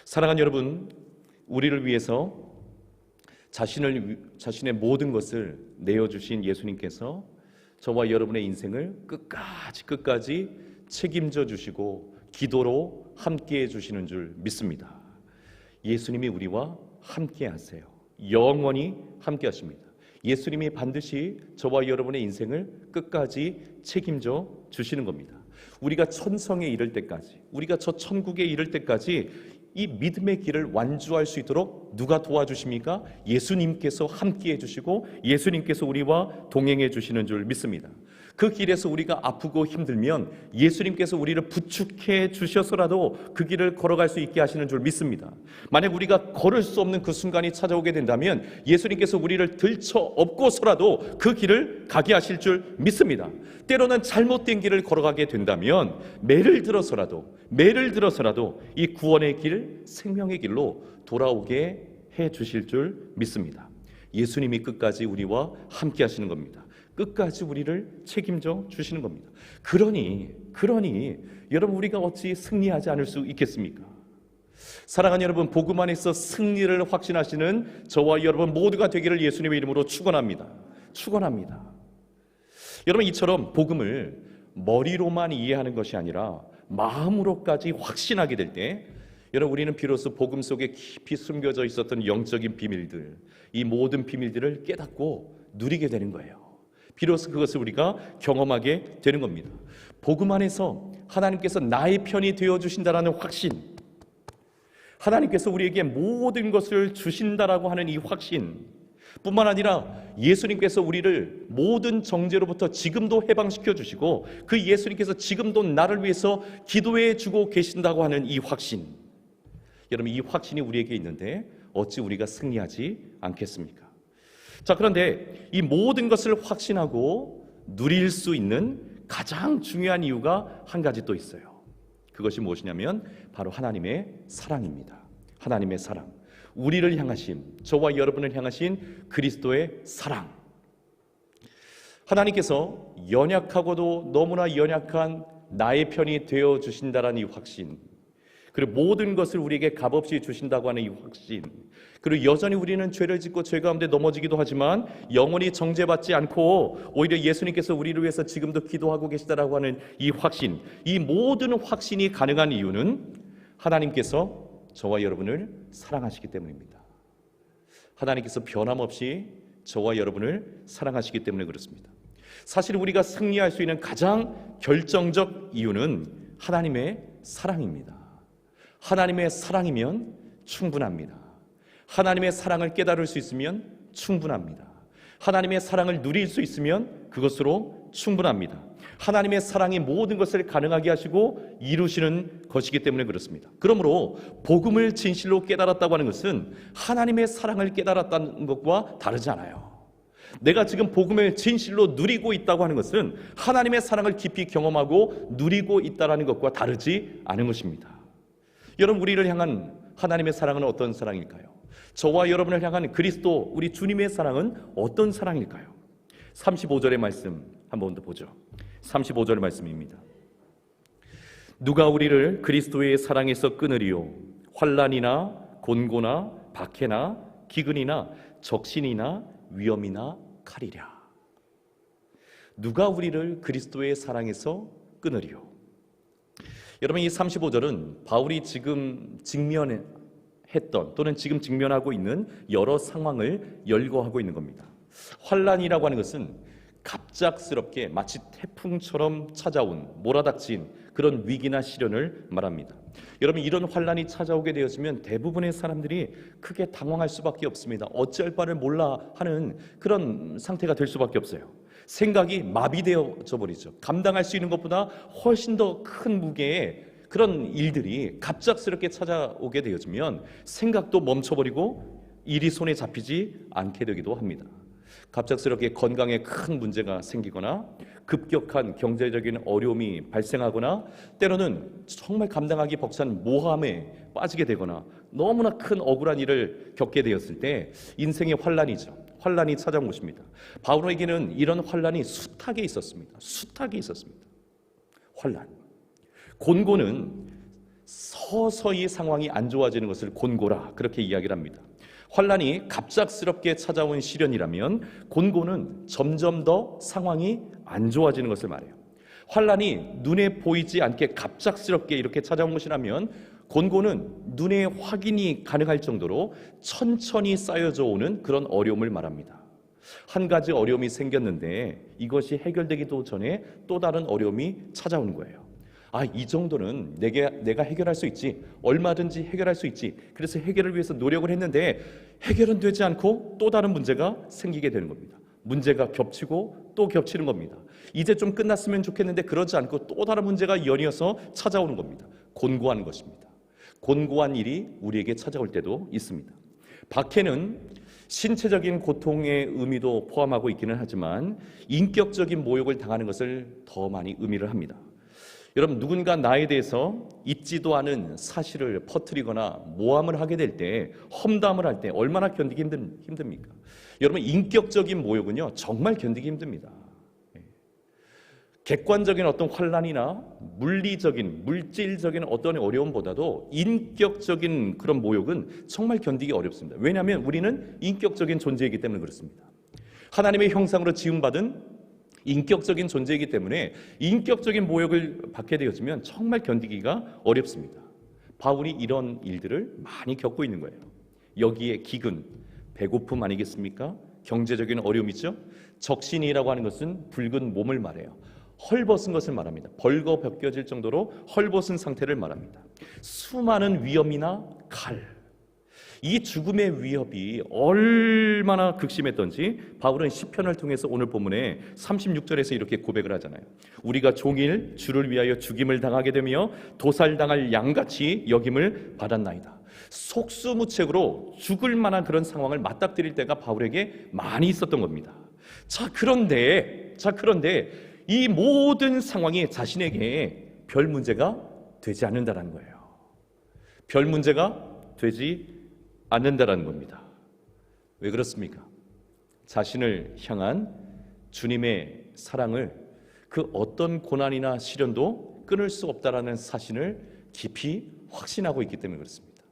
사랑하는 여러분, 우리를 위해서 자신의 모든 것을 내어주신 예수님께서 저와 여러분의 인생을 끝까지 책임져 주시고 기도로 함께해 주시는 줄 믿습니다. 예수님이 우리와 함께 하세요. 영원히 함께 하십니다. 예수님이 반드시 저와 여러분의 인생을 끝까지 책임져 주시는 겁니다. 우리가 천성에 이를 때까지, 우리가 저 천국에 이를 때까지 이 믿음의 길을 완주할 수 있도록 누가 도와주십니까? 예수님께서 함께해 주시고 예수님께서 우리와 동행해 주시는 줄 믿습니다. 그 길에서 우리가 아프고 힘들면 예수님께서 우리를 부축해 주셔서라도 그 길을 걸어갈 수 있게 하시는 줄 믿습니다. 만약 우리가 걸을 수 없는 그 순간이 찾아오게 된다면 예수님께서 우리를 들쳐 업고서라도 그 길을 가게 하실 줄 믿습니다. 때로는 잘못된 길을 걸어가게 된다면 매를 들어서라도 이 구원의 길, 생명의 길로 돌아오게 해 주실 줄 믿습니다. 예수님이 끝까지 우리와 함께 하시는 겁니다. 끝까지 우리를 책임져 주시는 겁니다. 그러니 여러분, 우리가 어찌 승리하지 않을 수 있겠습니까? 사랑하는 여러분, 복음 안에서 승리를 확신하시는 저와 여러분 모두가 되기를 예수님의 이름으로 축원합니다. 여러분, 이처럼 복음을 머리로만 이해하는 것이 아니라 마음으로까지 확신하게 될 때, 여러분, 우리는 비로소 복음 속에 깊이 숨겨져 있었던 영적인 비밀들, 이 모든 비밀들을 깨닫고 누리게 되는 거예요. 비로소 그것을 우리가 경험하게 되는 겁니다. 복음 안에서 하나님께서 나의 편이 되어주신다라는 확신, 하나님께서 우리에게 모든 것을 주신다라고 하는 이 확신 뿐만 아니라 예수님께서 우리를 모든 정죄로부터 지금도 해방시켜 주시고 그 예수님께서 지금도 나를 위해서 기도해 주고 계신다고 하는 이 확신, 여러분, 이 확신이 우리에게 있는데 어찌 우리가 승리하지 않겠습니까? 자, 그런데 이 모든 것을 확신하고 누릴 수 있는 가장 중요한 이유가 한 가지 또 있어요. 그것이 무엇이냐면 바로 하나님의 사랑입니다. 하나님의 사랑, 우리를 향하신, 저와 여러분을 향하신 그리스도의 사랑. 하나님께서 연약하고도 너무나 연약한 나의 편이 되어 주신다라는 이 확신, 그리고 모든 것을 우리에게 값없이 주신다고 하는 이 확신, 그리고 여전히 우리는 죄를 짓고 죄 가운데 넘어지기도 하지만 영원히 정죄받지 않고 오히려 예수님께서 우리를 위해서 지금도 기도하고 계시다라고 하는 이 확신, 이 모든 확신이 가능한 이유는 하나님께서 저와 여러분을 사랑하시기 때문입니다. 하나님께서 변함없이 저와 여러분을 사랑하시기 때문에 그렇습니다. 사실 우리가 승리할 수 있는 가장 결정적 이유는 하나님의 사랑입니다. 하나님의 사랑이면 충분합니다. 하나님의 사랑을 깨달을 수 있으면 충분합니다. 하나님의 사랑을 누릴 수 있으면 그것으로 충분합니다. 하나님의 사랑이 모든 것을 가능하게 하시고 이루시는 것이기 때문에 그렇습니다. 그러므로 복음을 진실로 깨달았다고 하는 것은 하나님의 사랑을 깨달았다는 것과 다르지 않아요. 내가 지금 복음을 진실로 누리고 있다고 하는 것은 하나님의 사랑을 깊이 경험하고 누리고 있다는 것과 다르지 않은 것입니다. 여러분, 우리를 향한 하나님의 사랑은 어떤 사랑일까요? 저와 여러분을 향한 그리스도 우리 주님의 사랑은 어떤 사랑일까요? 35절의 말씀 한번 더 보죠. 35절 말씀입니다. 누가 우리를 그리스도의 사랑에서 끊으리요? 환난이나 곤고나 박해나 기근이나 적신이나 위험이나 칼이랴. 누가 우리를 그리스도의 사랑에서 끊으리요? 여러분, 이 35절은 바울이 지금 직면했던 또는 지금 직면하고 있는 여러 상황을 열거하고 있는 겁니다. 환난이라고 하는 것은 갑작스럽게 마치 태풍처럼 찾아온, 몰아닥친 그런 위기나 시련을 말합니다. 여러분, 이런 환난이 찾아오게 되었으면 대부분의 사람들이 크게 당황할 수밖에 없습니다. 어찌할 바를 몰라 하는 그런 상태가 될 수밖에 없어요. 생각이 마비되어져 버리죠. 감당할 수 있는 것보다 훨씬 더 큰 무게의 그런 일들이 갑작스럽게 찾아오게 되어지면 생각도 멈춰버리고 일이 손에 잡히지 않게 되기도 합니다. 갑작스럽게 건강에 큰 문제가 생기거나 급격한 경제적인 어려움이 발생하거나 때로는 정말 감당하기 벅찬 모함에 빠지게 되거나 너무나 큰 억울한 일을 겪게 되었을 때 인생의 환난이죠. 환난이 찾아온 것입니다. 바울에게는 이런 환난이 숱하게 있었습니다. 환난. 곤고는 서서히 상황이 안 좋아지는 것을 곤고라 그렇게 이야기를 합니다. 환란이 갑작스럽게 찾아온 시련이라면 곤고는 점점 더 상황이 안 좋아지는 것을 말해요. 환란이 눈에 보이지 않게 갑작스럽게 이렇게 찾아온 것이라면 곤고는 눈에 확인이 가능할 정도로 천천히 쌓여져 오는 그런 어려움을 말합니다. 한 가지 어려움이 생겼는데 이것이 해결되기도 전에 또 다른 어려움이 찾아오는 거예요. 이 정도는 내가 해결할 수 있지. 얼마든지 해결할 수 있지. 그래서 해결을 위해서 노력을 했는데 해결은 되지 않고 또 다른 문제가 생기게 되는 겁니다. 문제가 겹치고 또 겹치는 겁니다. 이제 좀 끝났으면 좋겠는데 그러지 않고 또 다른 문제가 연이어서 찾아오는 겁니다. 곤고한 것입니다. 곤고한 일이 우리에게 찾아올 때도 있습니다. 박해는 신체적인 고통의 의미도 포함하고 있기는 하지만 인격적인 모욕을 당하는 것을 더 많이 의미를 합니다. 여러분, 누군가 나에 대해서 있지도 않은 사실을 퍼뜨리거나 모함을 하게 될 때, 험담을 할 때 얼마나 견디기 힘듭니까? 여러분, 인격적인 모욕은요 정말 견디기 힘듭니다. 객관적인 어떤 환란이나 물질적인 어떤 어려움보다도 인격적인 그런 모욕은 정말 견디기 어렵습니다. 왜냐하면 우리는 인격적인 존재이기 때문에 그렇습니다. 하나님의 형상으로 지음받은 인격적인 존재이기 때문에 인격적인 모욕을 받게 되어지면 정말 견디기가 어렵습니다. 바울이 이런 일들을 많이 겪고 있는 거예요. 여기에 기근, 배고픔 아니겠습니까? 경제적인 어려움이죠. 적신이라고 하는 것은 붉은 몸을 말해요. 헐벗은 것을 말합니다. 벌거벗겨질 정도로 헐벗은 상태를 말합니다. 수많은 위험이나 칼, 이 죽음의 위협이 얼마나 극심했던지 바울은 시편을 통해서 오늘 본문에 36절에서 이렇게 고백을 하잖아요. 우리가 종일 주를 위하여 죽임을 당하게 되며 도살당할 양같이 여김을 받았나이다. 속수무책으로 죽을 만한 그런 상황을 맞닥뜨릴 때가 바울에게 많이 있었던 겁니다. 자, 그런데 이 모든 상황이 자신에게 별 문제가 되지 않는다는 거예요. 별 문제가 되지 않는다는 겁니다. 왜 그렇습니까? 자신을 향한 주님의 사랑을 그 어떤 고난이나 시련도 끊을 수 없다라는 사실을 깊이 확신하고 있기 때문에 그렇습니다.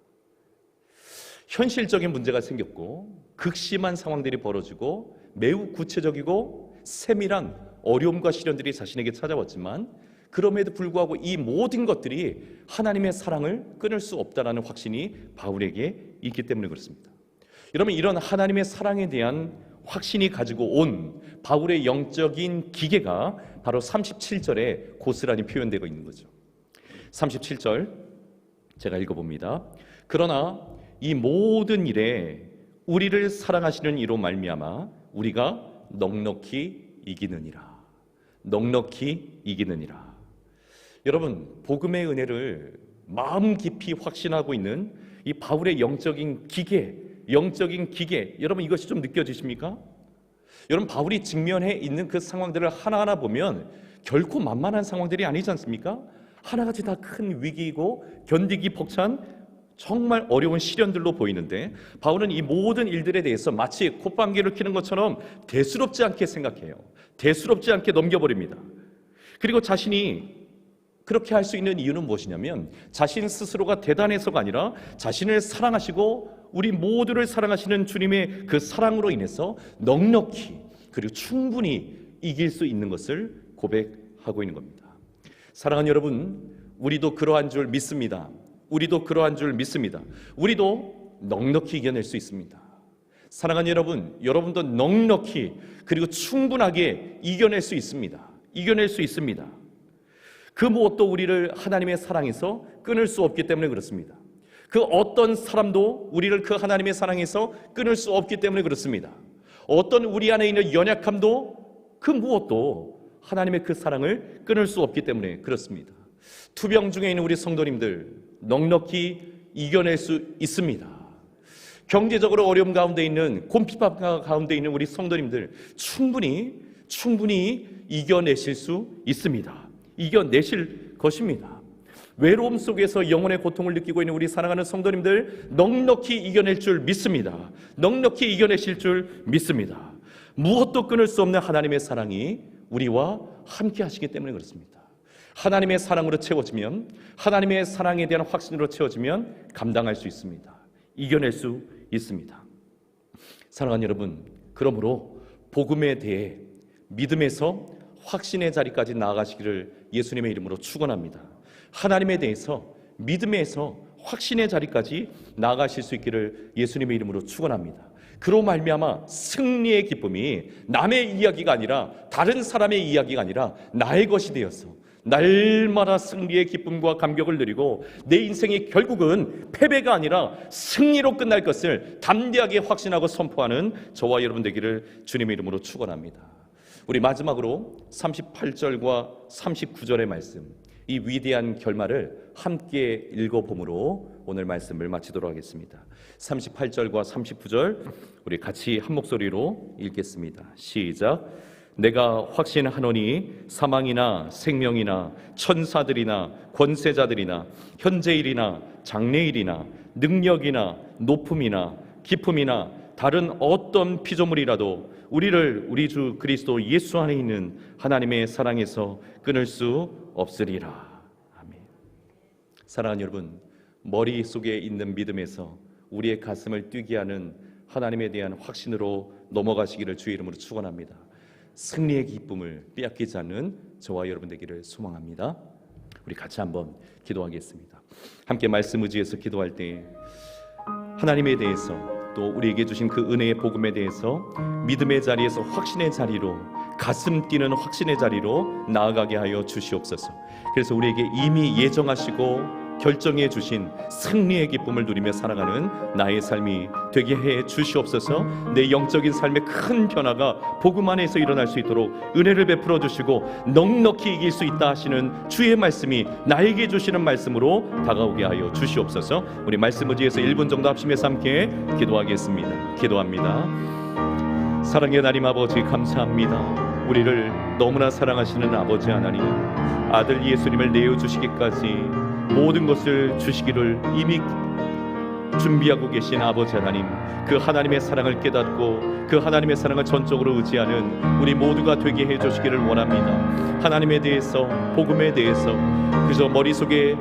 현실적인 문제가 생겼고 극심한 상황들이 벌어지고 매우 구체적이고 세밀한 어려움과 시련들이 자신에게 찾아왔지만 그럼에도 불구하고 이 모든 것들이 하나님의 사랑을 끊을 수 없다는 확신이 바울에게 있기 때문에 그렇습니다. 여러분, 이런 하나님의 사랑에 대한 확신이 가지고 온 바울의 영적인 기계가 바로 37절에 고스란히 표현되고 있는 거죠. 37절 제가 읽어봅니다. 그러나 이 모든 일에 우리를 사랑하시는 이로 말미암아 우리가 넉넉히 이기느니라. 넉넉히 이기느니라. 여러분, 복음의 은혜를 마음 깊이 확신하고 있는 이 바울의 영적인 기계, 여러분 이것이 좀 느껴지십니까? 여러분, 바울이 직면해 있는 그 상황들을 하나하나 보면 결코 만만한 상황들이 아니지 않습니까? 하나같이 다 큰 위기이고 견디기 벅찬 정말 어려운 시련들로 보이는데 바울은 이 모든 일들에 대해서 마치 콧방귀를 뀌는 것처럼 대수롭지 않게 생각해요. 대수롭지 않게 넘겨버립니다. 그리고 자신이 그렇게 할 수 있는 이유는 무엇이냐면 자신 스스로가 대단해서가 아니라 자신을 사랑하시고 우리 모두를 사랑하시는 주님의 그 사랑으로 인해서 넉넉히 그리고 충분히 이길 수 있는 것을 고백하고 있는 겁니다. 사랑하는 여러분, 우리도 그러한 줄 믿습니다. 우리도 넉넉히 이겨낼 수 있습니다. 사랑하는 여러분, 여러분도 넉넉히 그리고 충분하게 이겨낼 수 있습니다. 그 무엇도 우리를 하나님의 사랑에서 끊을 수 없기 때문에 그렇습니다. 그 어떤 사람도 우리를 그 하나님의 사랑에서 끊을 수 없기 때문에 그렇습니다. 어떤 우리 안에 있는 연약함도 그 무엇도 하나님의 그 사랑을 끊을 수 없기 때문에 그렇습니다. 투병 중에 있는 우리 성도님들 넉넉히 이겨낼 수 있습니다. 경제적으로 어려움 가운데 있는 곰핍합 가운데 있는 우리 성도님들 충분히 이겨내실 수 있습니다. 이겨내실 것입니다. 외로움 속에서 영혼의 고통을 느끼고 있는 우리 사랑하는 성도님들 넉넉히 이겨낼 줄 믿습니다. 넉넉히 이겨내실 줄 믿습니다. 무엇도 끊을 수 없는 하나님의 사랑이 우리와 함께 하시기 때문에 그렇습니다. 하나님의 사랑으로 채워지면, 하나님의 사랑에 대한 확신으로 채워지면 감당할 수 있습니다. 이겨낼 수 있습니다. 사랑하는 여러분, 그러므로 복음에 대해 믿음에서 확신의 자리까지 나아가시기를 예수님의 이름으로 축원합니다. 하나님에 대해서 믿음에서 확신의 자리까지 나아가실 수 있기를 예수님의 이름으로 축원합니다. 그로 말미암아 승리의 기쁨이 남의 이야기가 아니라 다른 사람의 이야기가 아니라 나의 것이 되어서 날마다 승리의 기쁨과 감격을 누리고 내 인생이 결국은 패배가 아니라 승리로 끝날 것을 담대하게 확신하고 선포하는 저와 여러분 되기를 주님의 이름으로 축원합니다. 우리 마지막으로 38절과 39절의 말씀, 이 위대한 결말을 함께 읽어봄으로 오늘 말씀을 마치도록 하겠습니다. 38절과 39절 우리 같이 한 목소리로 읽겠습니다. 시작. 내가 확신하노니 사망이나 생명이나 천사들이나 권세자들이나 현재일이나 장래일이나 능력이나 높음이나 깊음이나 다른 어떤 피조물이라도 우리를 우리 주 그리스도 예수 안에 있는 하나님의 사랑에서 끊을 수 없으리라. 아멘. 사랑하는 여러분, 머릿속에 있는 믿음에서 우리의 가슴을 뛰게 하는 하나님에 대한 확신으로 넘어가시기를 주의 이름으로 축원합니다. 승리의 기쁨을 빼앗기지 않는 저와 여러분 되기를 소망합니다. 우리 같이 한번 기도하겠습니다. 함께 말씀 의지해서 기도할 때 하나님에 대해서 또 우리에게 주신 그 은혜의 복음에 대해서 믿음의 자리에서 확신의 자리로, 가슴 뛰는 확신의 자리로 나아가게 하여 주시옵소서. 그래서 우리에게 이미 예정하시고 결정해 주신 승리의 기쁨을 누리며 살아가는 나의 삶이 되게 해 주시옵소서. 내 영적인 삶의 큰 변화가 복음 안에서 일어날 수 있도록 은혜를 베풀어 주시고 넉넉히 이길 수 있다 하시는 주의 말씀이 나에게 주시는 말씀으로 다가오게 하여 주시옵소서. 우리 말씀 의지에서 1분 정도 합심해서 함께 기도하겠습니다. 기도합니다. 사랑의 하나님 아버지, 감사합니다. 우리를 너무나 사랑하시는 아버지 하나님, 아들 예수님을 내어주시기까지 모든 것을 주시기를 이미 준비하고 계신 아버지 하나님, 그 하나님의 사랑을 깨닫고 그 하나님의 사랑을 전적으로 의지하는 우리 모두가 되게 해주시기를 원합니다. 하나님에 대해서, 복음에 대해서 그저 머릿속에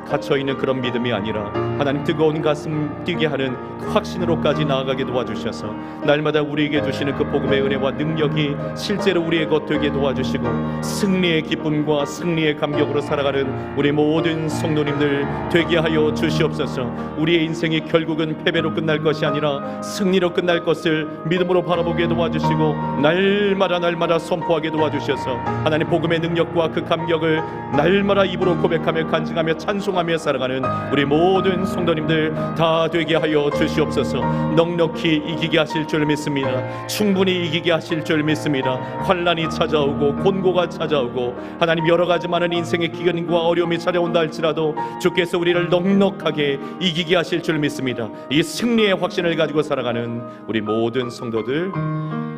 갇혀있는 그런 믿음이 아니라 하나님 뜨거운 가슴 뛰게 하는 그 확신으로까지 나아가게 도와주셔서 날마다 우리에게 주시는 그 복음의 은혜와 능력이 실제로 우리의 것 되게 도와주시고 승리의 기쁨과 승리의 감격으로 살아가는 우리 모든 성도님들 되게 하여 주시옵소서. 우리의 인생이 결국은 패배로 끝날 것이 아니라 승리로 끝날 것을 믿음으로 바라보게 도와주시고 날마다 선포하게 도와주셔서 하나님 복음의 능력과 그 감격을 날마다 입으로 고백하며 간증하며 찬송하며 살아가는 우리 모든 성도님들 다 되게 하여 주시옵소서. 넉넉히 이기게 하실 줄 믿습니다. 충분히 이기게 하실 줄 믿습니다. 환난이 찾아오고 곤고가 찾아오고 하나님 여러 가지 많은 인생의 기근과 어려움이 찾아온다 할지라도 주께서 우리를 넉넉하게 이기게 하실 줄 믿습니다. 이 승리의 확신을 가지고 살아가는 우리 모든 성도들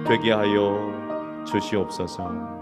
되게 하여 주시옵소서.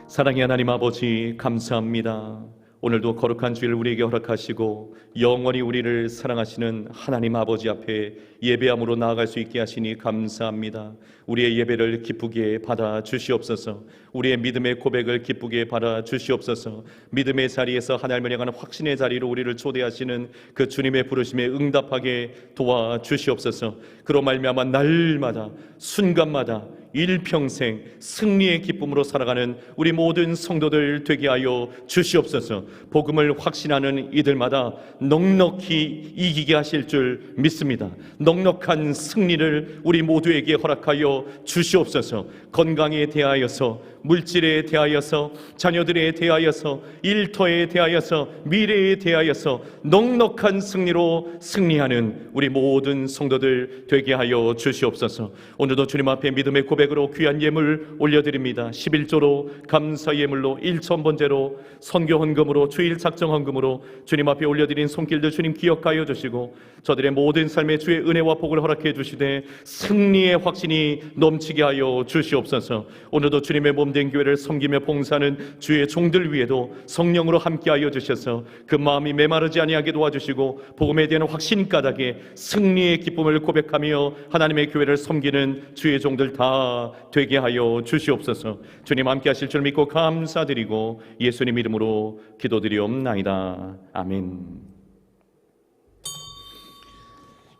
사랑의 하나님 아버지, 감사합니다. 오늘도 거룩한 주일 우리에게 허락하시고 영원히 우리를 사랑하시는 하나님 아버지 앞에 예배함으로 나아갈 수 있게 하시니 감사합니다. 우리의 예배를 기쁘게 받아 주시옵소서. 우리의 믿음의 고백을 기쁘게 받아 주시옵소서. 믿음의 자리에서 하나님을 향하는 확신의 자리로 우리를 초대하시는 그 주님의 부르심에 응답하게 도와 주시옵소서. 그로 말미암아 날마다 순간마다 일평생 승리의 기쁨으로 살아가는 우리 모든 성도들 되게 하여 주시옵소서. 복음을 확신하는 이들마다 넉넉히 이기게 하실 줄 믿습니다. 넉넉한 승리를 우리 모두에게 허락하여 주시옵소서. 건강에 대하여서, 물질에 대하여서, 자녀들에 대하여서, 일터에 대하여서, 미래에 대하여서 넉넉한 승리로 승리하는 우리 모든 성도들 되게 하여 주시옵소서. 오늘도 주님 앞에 믿음의 고백으로 귀한 예물 올려드립니다. 11조로 감사 예물로 1,000번제로 선교 헌금으로 주일 작정 헌금으로 주님 앞에 올려드린 손길들 주님 기억하여 주시고 저들의 모든 삶에 주의 은혜와 복을 허락해 주시되 승리의 확신이 넘치게 하여 주시옵소서. 오늘도 주님의 몸된 교회를 섬기며 봉사하는 주의 종들 위에도 성령으로 함께하여 주셔서 그 마음이 메마르지 아니하게 도와주시고 복음에 대한 확신 가닥에 승리의 기쁨을 고백하며 하나님의 교회를 섬기는 주의 종들 다 되게 하여 주시옵소서. 주님 함께하실 줄 믿고 감사드리고 예수님 이름으로 기도드리옵나이다. 아멘.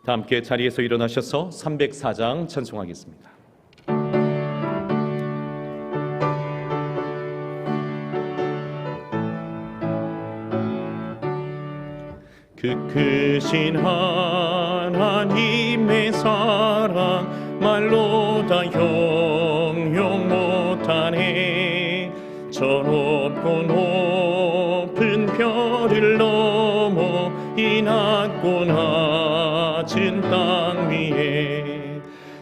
다 함께 자리에서 일어나셔서 304장 찬송하겠습니다. 그 크신 하나님의 사랑 말로 다 형용 못하네. 저 높고 높은 별을 넘어 이 낮고 낮은 땅 위에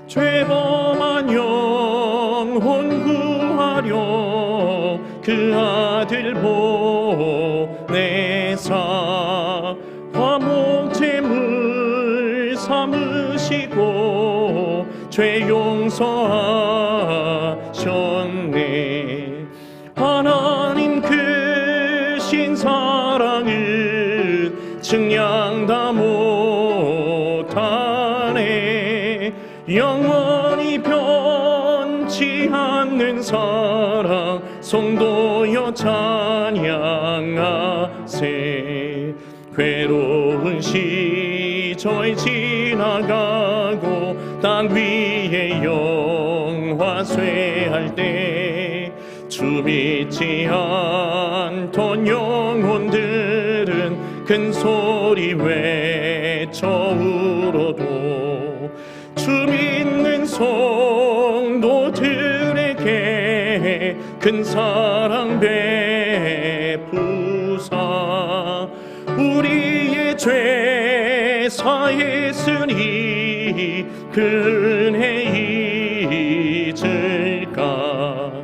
죄범한 영혼 구하려 그 아들 보내사 화목제물 삼으시고 죄 용서하셨네. 하나님 크신 사랑은 증량 다 못하네. 영원히 변치 않는 사랑 성도여 찬양하세. 괴로운 시절 지나가고 땅 위에 영화 쇠할 때 주 믿지 않던 영혼들은 큰 소리 외쳐 울어도 주 믿는 성도들에게 큰 사랑 베푸사 우리의 죄 사했으니 그 은혜 잊을까.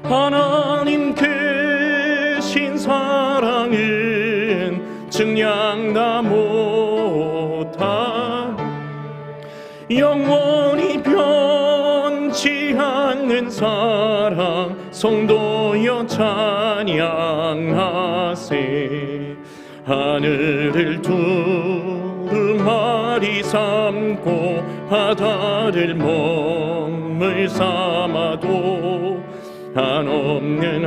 하나님 크신 사랑은 증량 다 못한 영원히 변치 않는 사랑 성도여 찬양하세. 하늘을 두루마리 삼고 바다를 먹물 삼아도 한없는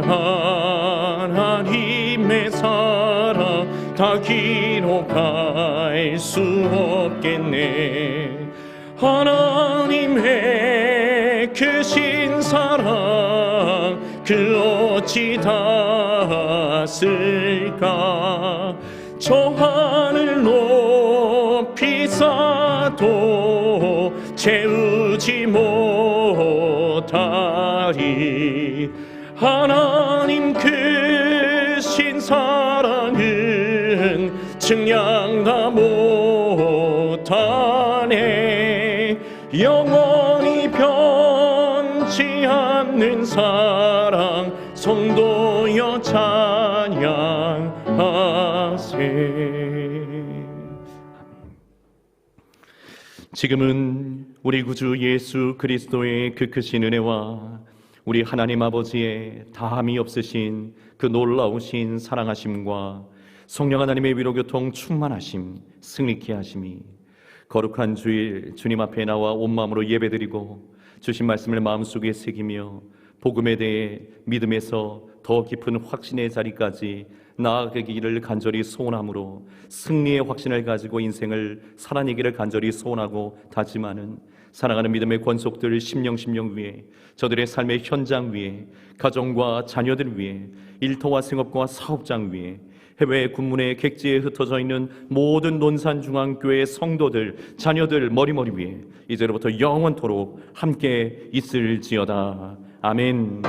하나님의 사랑 다 기록할 수 없겠네. 하나님의 크신 사랑 그 어찌 다 쓸까. 저 하늘 높이 쌓아도 채우지 못하리. 하나님 크신 사랑은 증량 다 못하네. 영원히 변치 않는 사랑 성도여 찬양하세. 지금은 우리 구주 예수 그리스도의 그 크신 은혜와 우리 하나님 아버지의 다함이 없으신 그 놀라우신 사랑하심과 성령 하나님의 위로교통 충만하심, 승리케 하심이 거룩한 주일 주님 앞에 나와 온 마음으로 예배드리고 주신 말씀을 마음속에 새기며 복음에 대해 믿음에서 더 깊은 확신의 자리까지 나아가기를 간절히 소원함으로 승리의 확신을 가지고 인생을 살아내기를 간절히 소원하고 다짐하는 사랑하는 믿음의 권속들 심령 위에 저들의 삶의 현장 위에 가정과 자녀들 위에 일터와 생업과 사업장 위에 해외 군문의 객지에 흩어져 있는 모든 논산중앙교회 성도들 자녀들 머리머리 위에 이제로부터 영원토록 함께 있을지어다. 아멘.